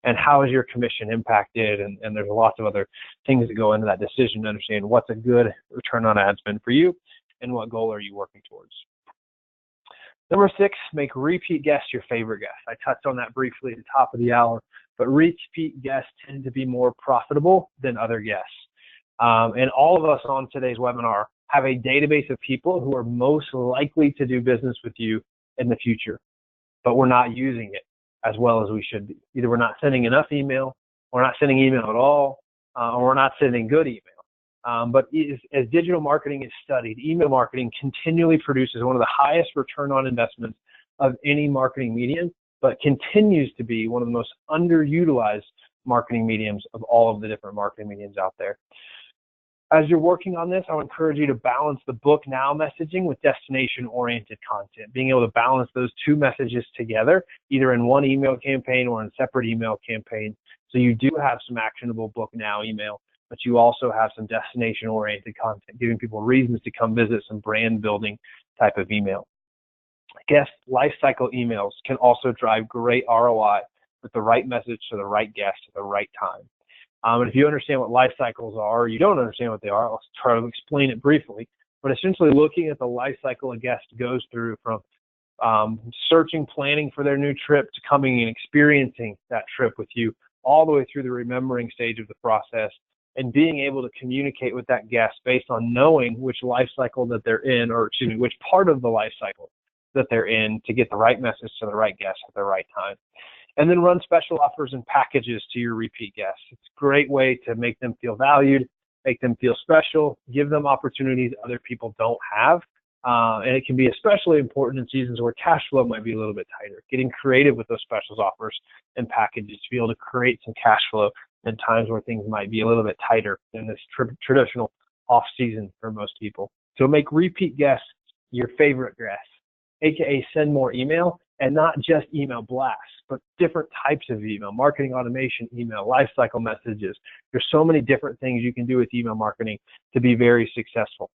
and how is your commission impacted, and there's lots of other things that go into that decision to understand what's a good return on ad spend for you and what goal are you working towards. Number 6, make repeat guests your favorite guests. I touched on that briefly at the top of the hour, but repeat guests tend to be more profitable than other guests. And all of us on today's webinar have a database of people who are most likely to do business with you in the future, but we're not using it as well as we should be. Either we're not sending enough email, we're not sending email at all, or we're not sending good email. But as digital marketing is studied, email marketing continually produces one of the highest return on investments of any marketing medium, but continues to be one of the most underutilized marketing mediums of all of the different marketing mediums out there. As you're working on this, I would encourage you to balance the book now messaging with destination-oriented content, being able to balance those two messages together, either in one email campaign or in separate email campaigns. So you do have some actionable book now email, but you also have some destination-oriented content, giving people reasons to come visit, some brand building type of email. Guest lifecycle emails can also drive great ROI with the right message to the right guest at the right time. And if you understand what life cycles are, or you don't understand what they are, I'll try to explain it briefly. But essentially looking at the life cycle a guest goes through from searching, planning for their new trip to coming and experiencing that trip with you, all the way through the remembering stage of the process, and being able to communicate with that guest based on knowing which life cycle that they're in, or excuse me, which part of the life cycle that they're in to get the right message to the right guest at the right time. And then run special offers and packages to your repeat guests. It's a great way to make them feel valued, make them feel special, give them opportunities other people don't have. And it can be especially important in seasons where cash flow might be a little bit tighter. Getting creative with those specials, offers, and packages to be able to create some cash flow in times where things might be a little bit tighter than this traditional off season for most people. So make repeat guests your favorite guests, aka send more email, and not just email blasts, but different types of email, marketing automation email, lifecycle messages. There's so many different things you can do with email marketing to be very successful.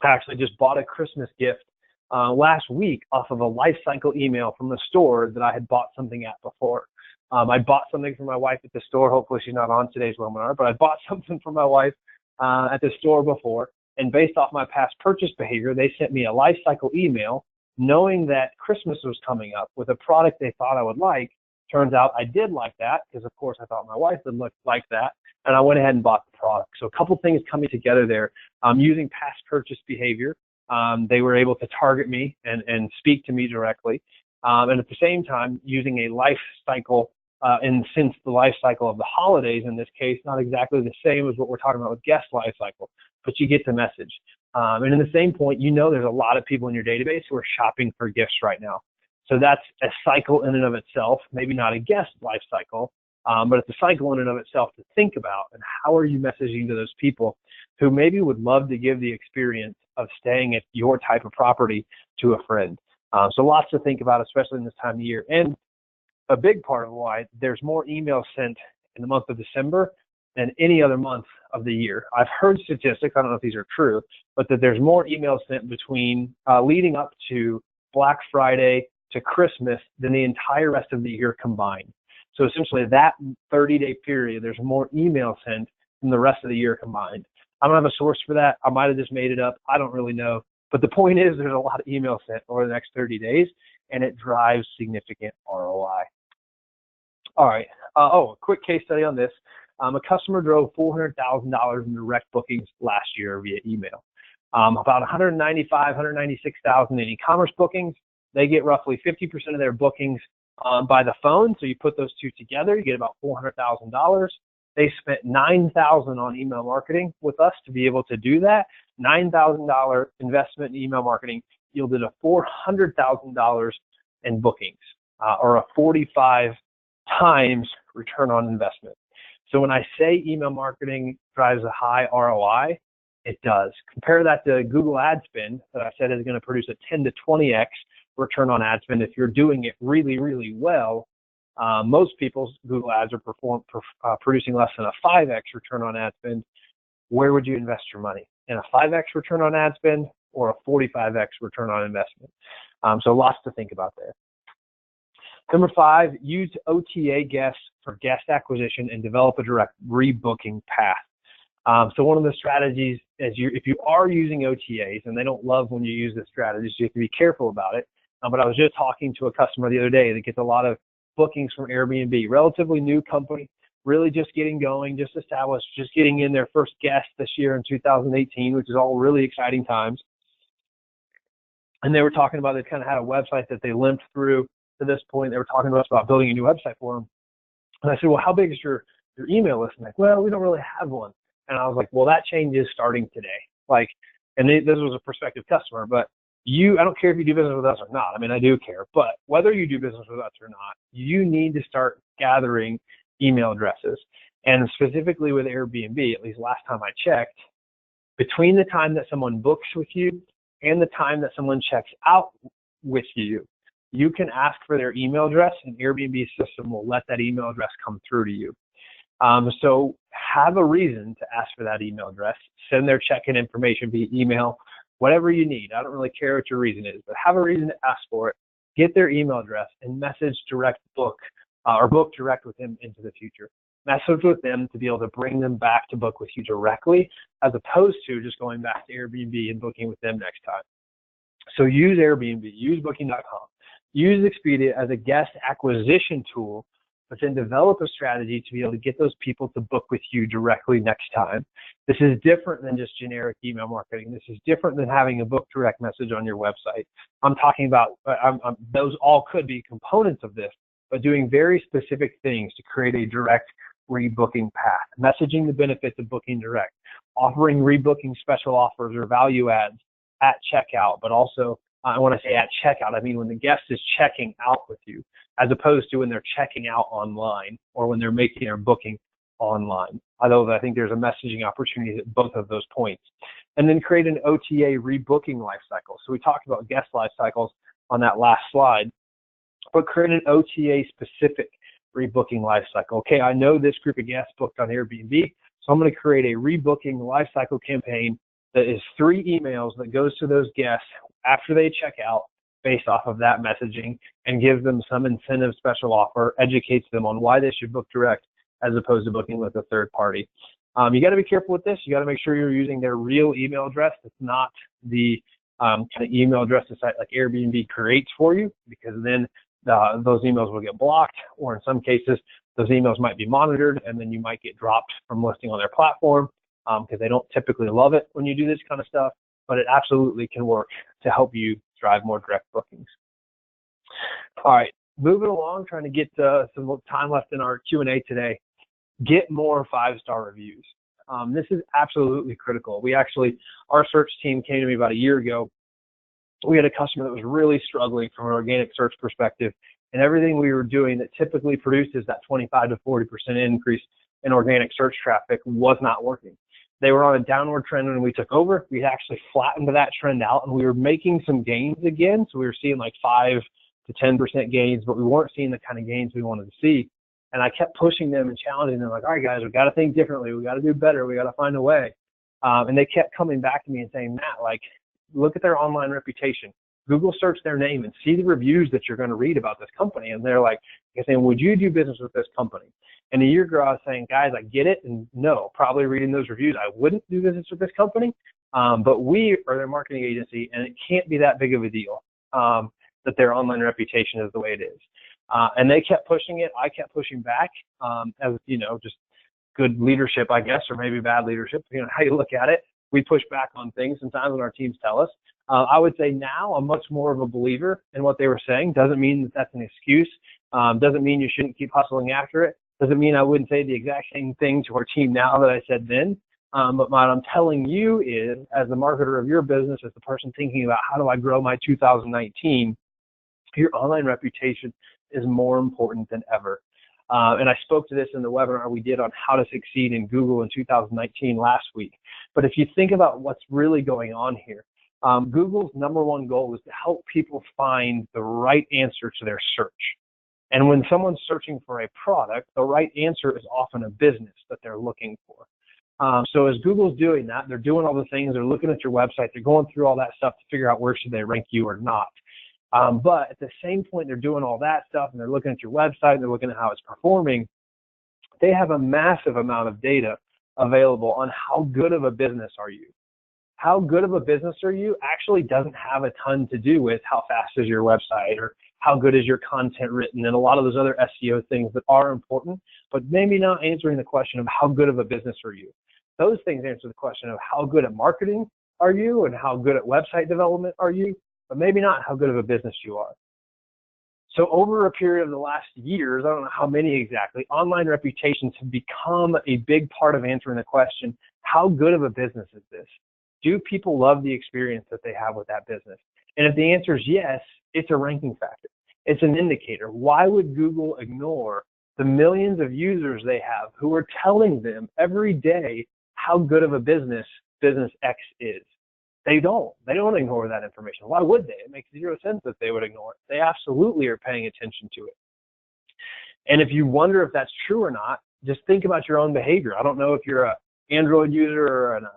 I actually just bought a Christmas gift last week off of a lifecycle email from the store that I had bought something at before. I bought something for my wife at the store. Hopefully she's not on today's webinar, but I bought something for my wife at the store before, and based off my past purchase behavior, they sent me a lifecycle email knowing that Christmas was coming up with a product they thought I would like. Turns out I did like that because, of course, I thought my wife would like that, and I went ahead and bought the product. So a couple things coming together there. Using past purchase behavior, they were able to target me and speak to me directly, and at the same time using a life cycle, and since the life cycle of the holidays in this case, not exactly the same as what we're talking about with guest life cycle, but you get the message. And in the same point, there's a lot of people in your database who are shopping for gifts right now. So that's a cycle in and of itself, maybe not a guest life cycle, but it's a cycle in and of itself to think about. And how are you messaging to those people who maybe would love to give the experience of staying at your type of property to a friend? So lots to think about, especially in this time of year. And a big part of why there's more emails sent in the month of December than any other month of the year. I've heard statistics, I don't know if these are true, but that there's more emails sent between leading up to Black Friday to Christmas than the entire rest of the year combined. So essentially that 30-day period, there's more emails sent than the rest of the year combined. I don't have a source for that. I might have just made it up. I don't really know. But the point is there's a lot of emails sent over the next 30 days, and it drives significant ROI. All right. A quick case study on this. A customer drove $400,000 in direct bookings last year via email. About 196,000 in e-commerce bookings. They get roughly 50% of their bookings by the phone. So you put those two together, you get about $400,000. They spent $9,000 on email marketing with us to be able to do that. $9,000 investment in email marketing yielded a $400,000 in bookings, or a 45 times return on investment. So when I say email marketing drives a high ROI, it does. Compare that to Google ad spend that I said is going to produce a 10 to 20x return on ad spend if you're doing it really, really well. Most people's Google ads are producing less than a 5x return on ad spend. Where would you invest your money? In a 5x return on ad spend or a 45x return on investment? So lots to think about there. Number 5, use OTA guests for guest acquisition and develop a direct rebooking path. So one of the strategies is if you are using OTAs, and they don't love when you use this strategy, so you have to be careful about it. But I was just talking to a customer the other day that gets a lot of bookings from Airbnb, relatively new company, really just getting going, just established, just getting in their first guest this year in 2018, which is all really exciting times. And they were talking about they kind of had a website that they limped through to this point. They were talking to us about building a new website for them. And I said, well, how big is your email list? And like, well, we don't really have one. And I was like, well, that changes starting today. And this was a prospective customer, but I don't care if you do business with us or not. I mean, I do care, but whether you do business with us or not, you need to start gathering email addresses. And specifically with Airbnb, at least last time I checked, between the time that someone books with you and the time that someone checks out with you, you can ask for their email address, and Airbnb system will let that email address come through to you. So have a reason to ask for that email address. Send their check-in information via email, whatever you need. I don't really care what your reason is, but have a reason to ask for it. Get their email address and message direct book, or book direct with them into the future. Message with them to be able to bring them back to book with you directly, as opposed to just going back to Airbnb and booking with them next time. So use Airbnb, use Booking.com, use Expedia as a guest acquisition tool, but then develop a strategy to be able to get those people to book with you directly next time. This is different than just generic email marketing. This is different than having a book direct message on your website. I'm talking about, those all could be components of this, but doing very specific things to create a direct rebooking path, messaging the benefits of booking direct, offering rebooking special offers or value adds at checkout, but also when I say at checkout, I mean when the guest is checking out with you, as opposed to when they're checking out online or when they're making their booking online. Although I think there's a messaging opportunity at both of those points. And then create an OTA rebooking life cycle. So we talked about guest life cycles on that last slide, but create an OTA specific rebooking life cycle. Okay, I know this group of guests booked on Airbnb, so I'm going to create a rebooking life cycle campaign that is 3 emails that goes to those guests after they check out based off of that messaging, and gives them some incentive special offer, educates them on why they should book direct as opposed to booking with a third party. You got to be careful with this. You got to make sure you're using their real email address. It's not the kind of email address the site like Airbnb creates for you, because then those emails will get blocked, or in some cases, those emails might be monitored, and then you might get dropped from listing on their platform because they don't typically love it when you do this kind of stuff, but it absolutely can work to help you drive more direct bookings. All right, moving along, trying to get some time left in our Q&A today. Get more 5-star reviews. This is absolutely critical. Our search team came to me about a year ago. We had a customer that was really struggling from an organic search perspective, and everything we were doing that typically produces that 25 to 40% increase in organic search traffic was not working. They were on a downward trend when we took over. We actually flattened that trend out, and we were making some gains again. So we were seeing like 5 to 10% gains, but we weren't seeing the kind of gains we wanted to see. And I kept pushing them and challenging them, like, all right, guys, we've got to think differently. We got to do better. We got to find a way. And they kept coming back to me and saying, Matt, like, look at their online reputation. Google search their name and see the reviews that you're going to read about this company. And they're like, they're saying, would you do business with this company? And a year ago, I was saying, guys, I get it. And no, probably reading those reviews, I wouldn't do business with this company. But we are their marketing agency, and it can't be that big of a deal that their online reputation is the way it is. And they kept pushing it. I kept pushing back as, just good leadership, I guess, or maybe bad leadership, how you look at it. We push back on things sometimes when our teams tell us. I would say now I'm much more of a believer in what they were saying. Doesn't mean that that's an excuse. Doesn't mean you shouldn't keep hustling after it. Doesn't mean I wouldn't say the exact same thing to our team now that I said then. But what I'm telling you is, as the marketer of your business, as the person thinking about how do I grow my 2019, your online reputation is more important than ever. And I spoke to this in the webinar we did on how to succeed in Google in 2019 last week. But if you think about what's really going on here, Google's #1 goal is to help people find the right answer to their search. And when someone's searching for a product, the right answer is often a business that they're looking for. So as Google's doing that, they're doing all the things, they're looking at your website, they're going through all that stuff to figure out where should they rank you or not. But at the same point, they're doing all that stuff and they're looking at your website and they're looking at how it's performing. They have a massive amount of data available on how good of a business are you. How good of a business are you actually doesn't have a ton to do with how fast is your website or how good is your content written and a lot of those other SEO things that are important, but maybe not answering the question of how good of a business are you. Those things answer the question of how good at marketing are you and how good at website development are you, but maybe not how good of a business you are. So over a period of the last years, I don't know how many exactly, online reputations have become a big part of answering the question, how good of a business is this? Do people love the experience that they have with that business? And if the answer is yes, it's a ranking factor. It's an indicator. Why would Google ignore the millions of users they have who are telling them every day how good of a business X is? They don't ignore that information. Why would they? It makes zero sense that they would ignore it. They absolutely are paying attention to it. And if you wonder if that's true or not, just think about your own behavior. I don't know if you're an Android user or an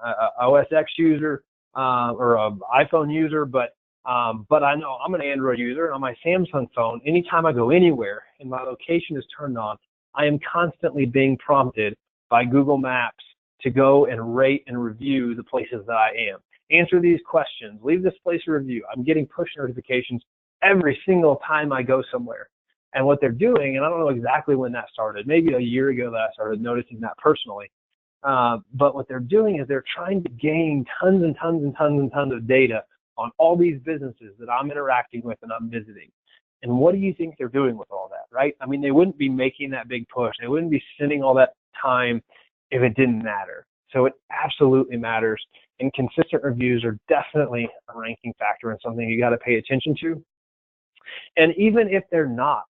OS X user or an iPhone user, but I know I'm an Android user, and on my Samsung phone, anytime I go anywhere and my location is turned on, I am constantly being prompted by Google Maps to go and rate and review the places that I am. Answer these questions, leave this place a review. I'm getting push notifications every single time I go somewhere. And what they're doing, and I don't know exactly when that started, maybe a year ago that I started noticing that personally, but what they're doing is they're trying to gain tons and tons and tons and tons of data on all these businesses that I'm interacting with and I'm visiting. And what do you think they're doing with all that, right? I mean, they wouldn't be making that big push. They wouldn't be spending all that time if it didn't matter. So it absolutely matters. And consistent reviews are definitely a ranking factor and something you got to pay attention to. And even if they're not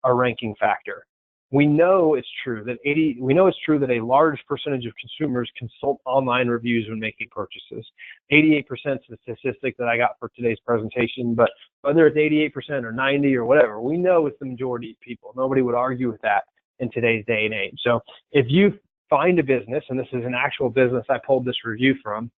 a ranking factor, we know it's true that a large percentage of consumers consult online reviews when making purchases. 88% is the statistic that I got for today's presentation, but whether it's 88% or 90 or whatever, we know it's the majority of people. Nobody would argue with that in today's day and age. So if you find a business, and this is an actual business I pulled this review from,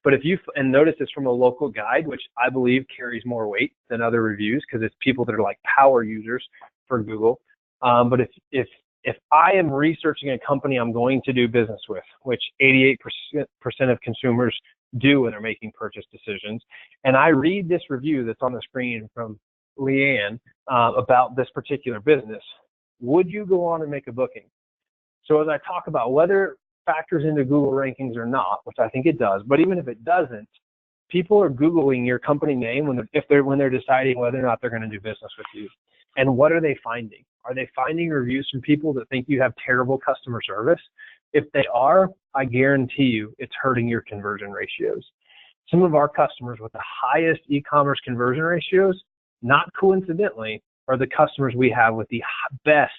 but if you, and notice it's from a local guide, which I believe carries more weight than other reviews because it's people that are like power users for Google. But if I am researching a company I'm going to do business with, which 88% of consumers do when they're making purchase decisions, and I read this review that's on the screen from Leanne about this particular business, would you go on and make a booking? So as I talk about whether it factors into Google rankings or not, which I think it does, but even if it doesn't, people are Googling your company name when they're deciding whether or not they're going to do business with you. And what are they finding? Are they finding reviews from people that think you have terrible customer service? If they are, I guarantee you it's hurting your conversion ratios. Some of our customers with the highest e-commerce conversion ratios, not coincidentally, are the customers we have with the best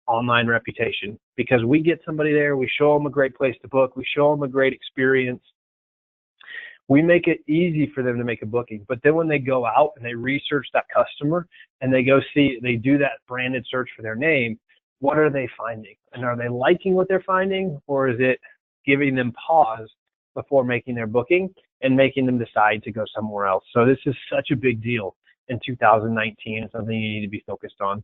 online reputation, because we get somebody there, we show them a great place to book, we show them a great experience. We make it easy for them to make a booking. But then when they go out and they research that customer and they do that branded search for their name, what are they finding? And are they liking what they're finding, or is it giving them pause before making their booking and making them decide to go somewhere else? So this is such a big deal in 2019 and something you need to be focused on.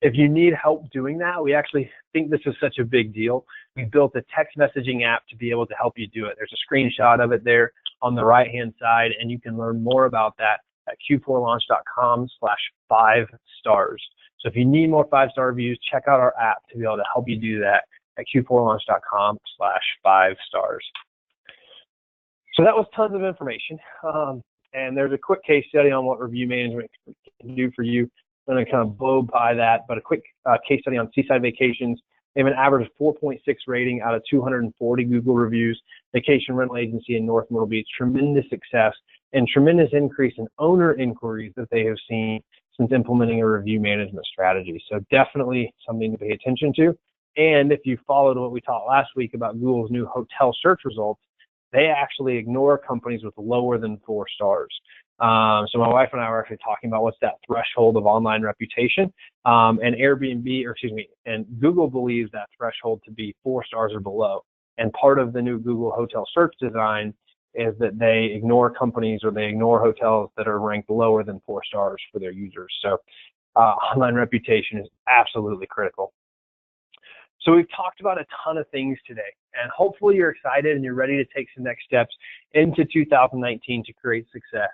If you need help doing that, we actually think this is such a big deal. We built a text messaging app to be able to help you do it. There's a screenshot of it there on the right-hand side, and you can learn more about that at Q4Launch.com/5stars. So if you need more 5-star reviews, check out our app to be able to help you do that at Q4Launch.com/5stars. So that was tons of information. And there's a quick case study on what review management can do for you. I'm going to kind of blow by that, but a quick case study on Seaside Vacations. They have an average of 4.6 rating out of 240 Google reviews. Vacation rental agency in North Myrtle Beach. Tremendous success and tremendous increase in owner inquiries that they have seen since implementing a review management strategy. So definitely something to pay attention to. And if you followed what we taught last week about Google's new hotel search results, they actually ignore companies with lower than 4 stars. So my wife and I were actually talking about what's that threshold of online reputation, and and Google believes that threshold to be 4 stars or below. And part of the new Google hotel search design is that they ignore companies or they ignore hotels that are ranked lower than 4 stars for their users. So online reputation is absolutely critical. So we've talked about a ton of things today, and hopefully you're excited and you're ready to take some next steps into 2019 to create success.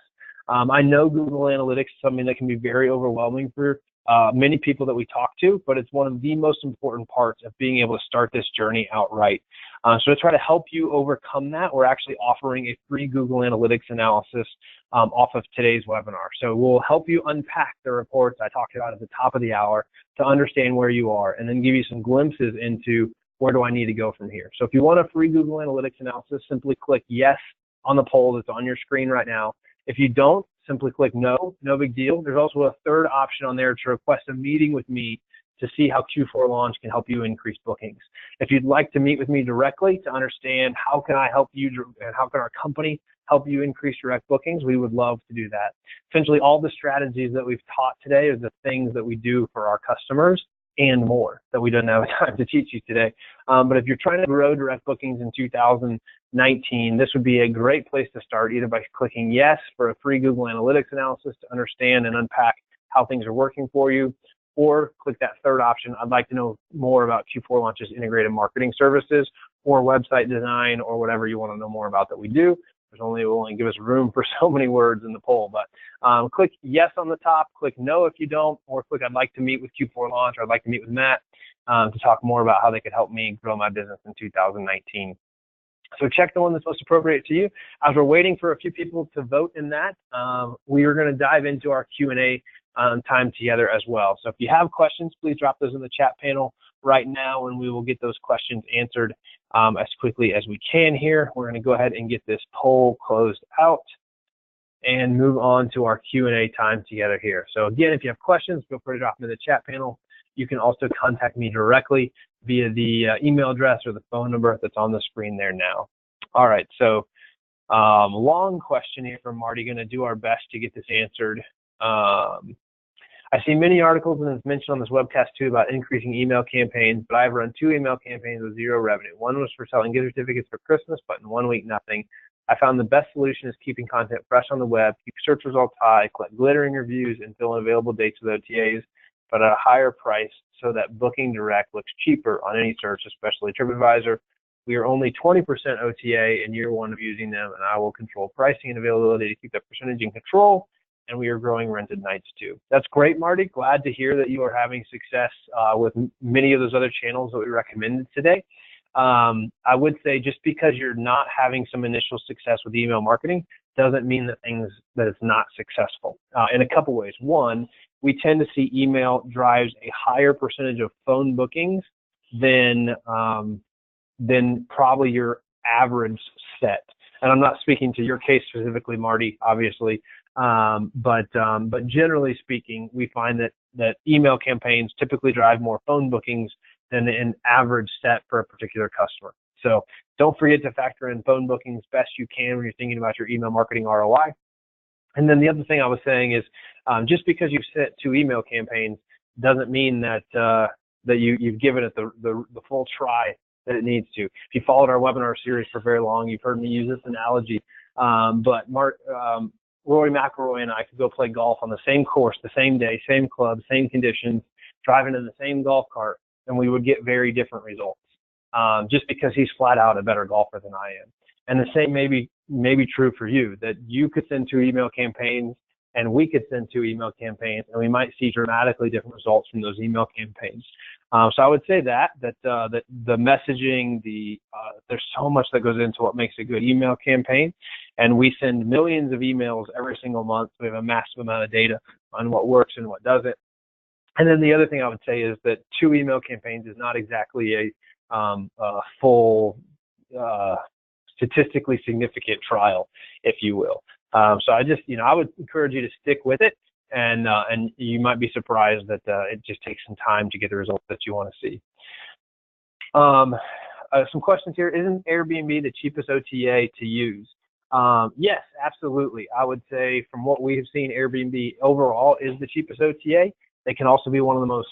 I know Google Analytics is something that can be very overwhelming for many people that we talk to, but it's one of the most important parts of being able to start this journey outright. So to try to help you overcome that, we're actually offering a free Google Analytics analysis off of today's webinar. So we'll help you unpack the reports I talked about at the top of the hour to understand where you are, and then give you some glimpses into where do I need to go from here. So if you want a free Google Analytics analysis, simply click yes on the poll that's on your screen right now. If you don't, simply click no, no big deal. There's also a third option on there to request a meeting with me to see how Q4 Launch can help you increase bookings. If you'd like to meet with me directly to understand how can I help you and how can our company help you increase direct bookings, we would love to do that. Essentially, all the strategies that we've taught today are the things that we do for our customers and more that we don't have time to teach you today. But if you're trying to grow direct bookings in 2019, this would be a great place to start, either by clicking yes for a free Google Analytics analysis to understand and unpack how things are working for you, or click that third option, I'd like to know more about Q4 Launch's integrated marketing services or website design or whatever you want to know more about that we do. We'll only give us room for so many words in the poll, but click yes on the top, click no if you don't, or click I'd like to meet with Q4 Launch, or I'd like to meet with Matt to talk more about how they could help me grow my business in 2019. So check the one that's most appropriate to you. As we're waiting for a few people to vote in that, we are going to dive into our Q&A time together as well. So if you have questions, please drop those in the chat panel right now, and we will get those questions answered as quickly as we can here. We're going to go ahead and get this poll closed out and move on to our Q&A time together here. So again, if you have questions, feel free to drop them in the chat panel. You can also contact me directly via the email address or the phone number that's on the screen there now. All right, so long question here from Marty. Going to do our best to get this answered. I see many articles, and it's mentioned on this webcast too, about increasing email campaigns, but I've run 2 email campaigns with 0 revenue. One was for selling gift certificates for Christmas, but in 1 week, nothing. I found the best solution is keeping content fresh on the web, keep search results high, collect glittering reviews, and fill in available dates with OTAs, but at a higher price so that booking direct looks cheaper on any search, especially TripAdvisor. We are only 20% OTA in year 1 of using them, and I will control pricing and availability to keep that percentage in control, and we are growing rented nights too. That's great, Marty. Glad to hear that you are having success with many of those other channels that we recommended today. I would say just because you're not having some initial success with email marketing doesn't mean that it's not successful in a couple ways. One, we tend to see email drives a higher percentage of phone bookings than probably your average set. And I'm not speaking to your case specifically, Marty, obviously, but generally speaking, we find that email campaigns typically drive more phone bookings than an average set for a particular customer. So don't forget to factor in phone bookings best you can when you're thinking about your email marketing ROI. And then the other thing I was saying is just because you've set 2 email campaigns doesn't mean that you've given it the full try that it needs to. If you followed our webinar series for very long, you've heard me use this analogy. But Rory McIlroy and I could go play golf on the same course, the same day, same club, same conditions, driving in the same golf cart, and we would get very different results just because he's flat out a better golfer than I am. And the same may be true for you, that you could send 2 email campaigns and we could send 2 email campaigns, and we might see dramatically different results from those email campaigns. So I would say that the messaging, there's so much that goes into what makes a good email campaign, and we send millions of emails every single month. We have a massive amount of data on what works and what doesn't. And then the other thing I would say is that 2 email campaigns is not exactly a full statistically significant trial, if you will. So I would encourage you to stick with it, and you might be surprised that it just takes some time to get the results that you want to see. Some questions here. Isn't Airbnb the cheapest OTA to use? Yes, absolutely. I would say from what we have seen, Airbnb overall is the cheapest OTA. They can also be one of the most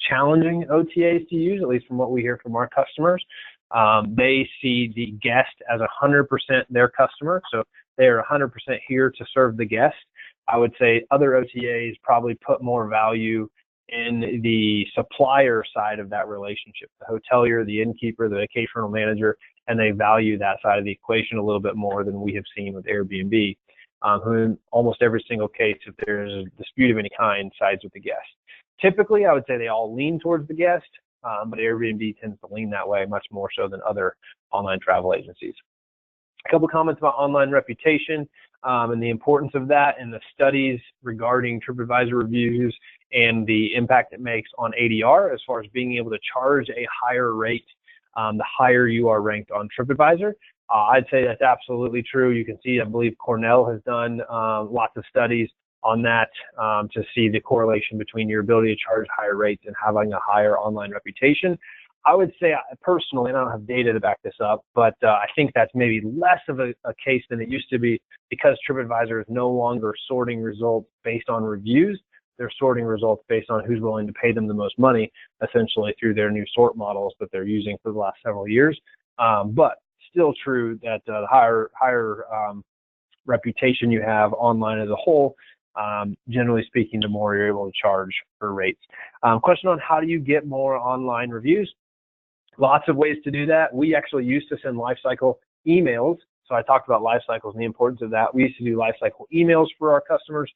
challenging OTAs to use, at least from what we hear from our customers. They see the guest as 100% their customer, so they are 100% here to serve the guest. I would say other OTAs probably put more value in the supplier side of that relationship, the hotelier, the innkeeper, the vacation rental manager, and they value that side of the equation a little bit more than we have seen with Airbnb, who in almost every single case, if there's a dispute of any kind, sides with the guest. Typically, I would say they all lean towards the guest, but Airbnb tends to lean that way much more so than other online travel agencies. A couple comments about online reputation and the importance of that and the studies regarding TripAdvisor reviews and the impact it makes on ADR as far as being able to charge a higher rate the higher you are ranked on TripAdvisor. I'd say that's absolutely true. You can see, I believe Cornell has done lots of studies on that to see the correlation between your ability to charge higher rates and having a higher online reputation. I would say personally, and I don't have data to back this up, but I think that's maybe less of a case than it used to be because TripAdvisor is no longer sorting results based on reviews. They're sorting results based on who's willing to pay them the most money, essentially through their new sort models that they're using for the last several years. But still true that the higher reputation you have online as a whole, generally speaking, the more you're able to charge for rates. Question on how do you get more online reviews? Lots of ways to do that. We actually used to send lifecycle emails. So I talked about life cycles and the importance of that. We used to do lifecycle emails for our customers.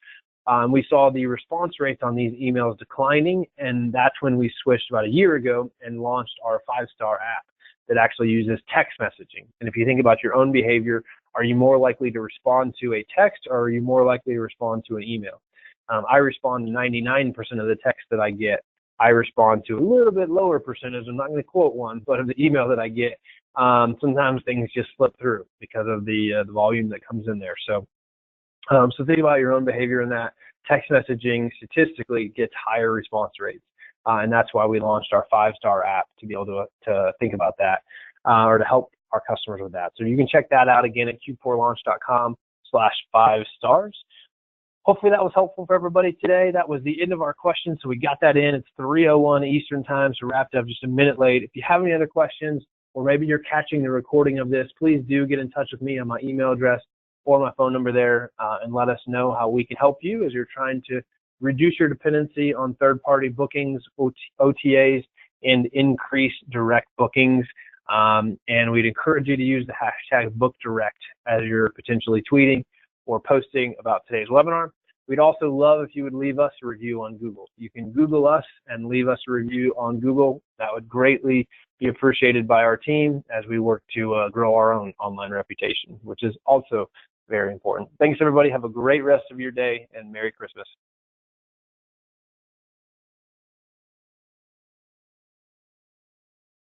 We saw the response rates on these emails declining, and that's when we switched about a year ago and launched our 5-star app that actually uses text messaging. And if you think about your own behavior, are you more likely to respond to a text or are you more likely to respond to an email? I respond to 99% of the text that I get. I respond to a little bit lower percentage. I'm not going to quote one, but of the email that I get, sometimes things just slip through because of the volume that comes in there. So think about your own behavior in that. Text messaging statistically gets higher response rates. And that's why we launched our 5-star app to be able to think about that or to help our customers with that. So you can check that out again at Q4Launch.com/5stars. Hopefully that was helpful for everybody today. That was the end of our questions. So we got that in. It's 3:01 Eastern time, so wrapped up just a minute late. If you have any other questions, or maybe you're catching the recording of this, please do get in touch with me on my email address or my phone number there, and let us know how we can help you as you're trying to reduce your dependency on third-party bookings, OTAs, and increase direct bookings. And we'd encourage you to use the hashtag BookDirect as you're potentially tweeting or posting about today's webinar. We'd also love if you would leave us a review on Google. You can Google us and leave us a review on Google. That would greatly be appreciated by our team as we work to grow our own online reputation, which is also very important. Thanks, everybody. Have a great rest of your day, and Merry Christmas.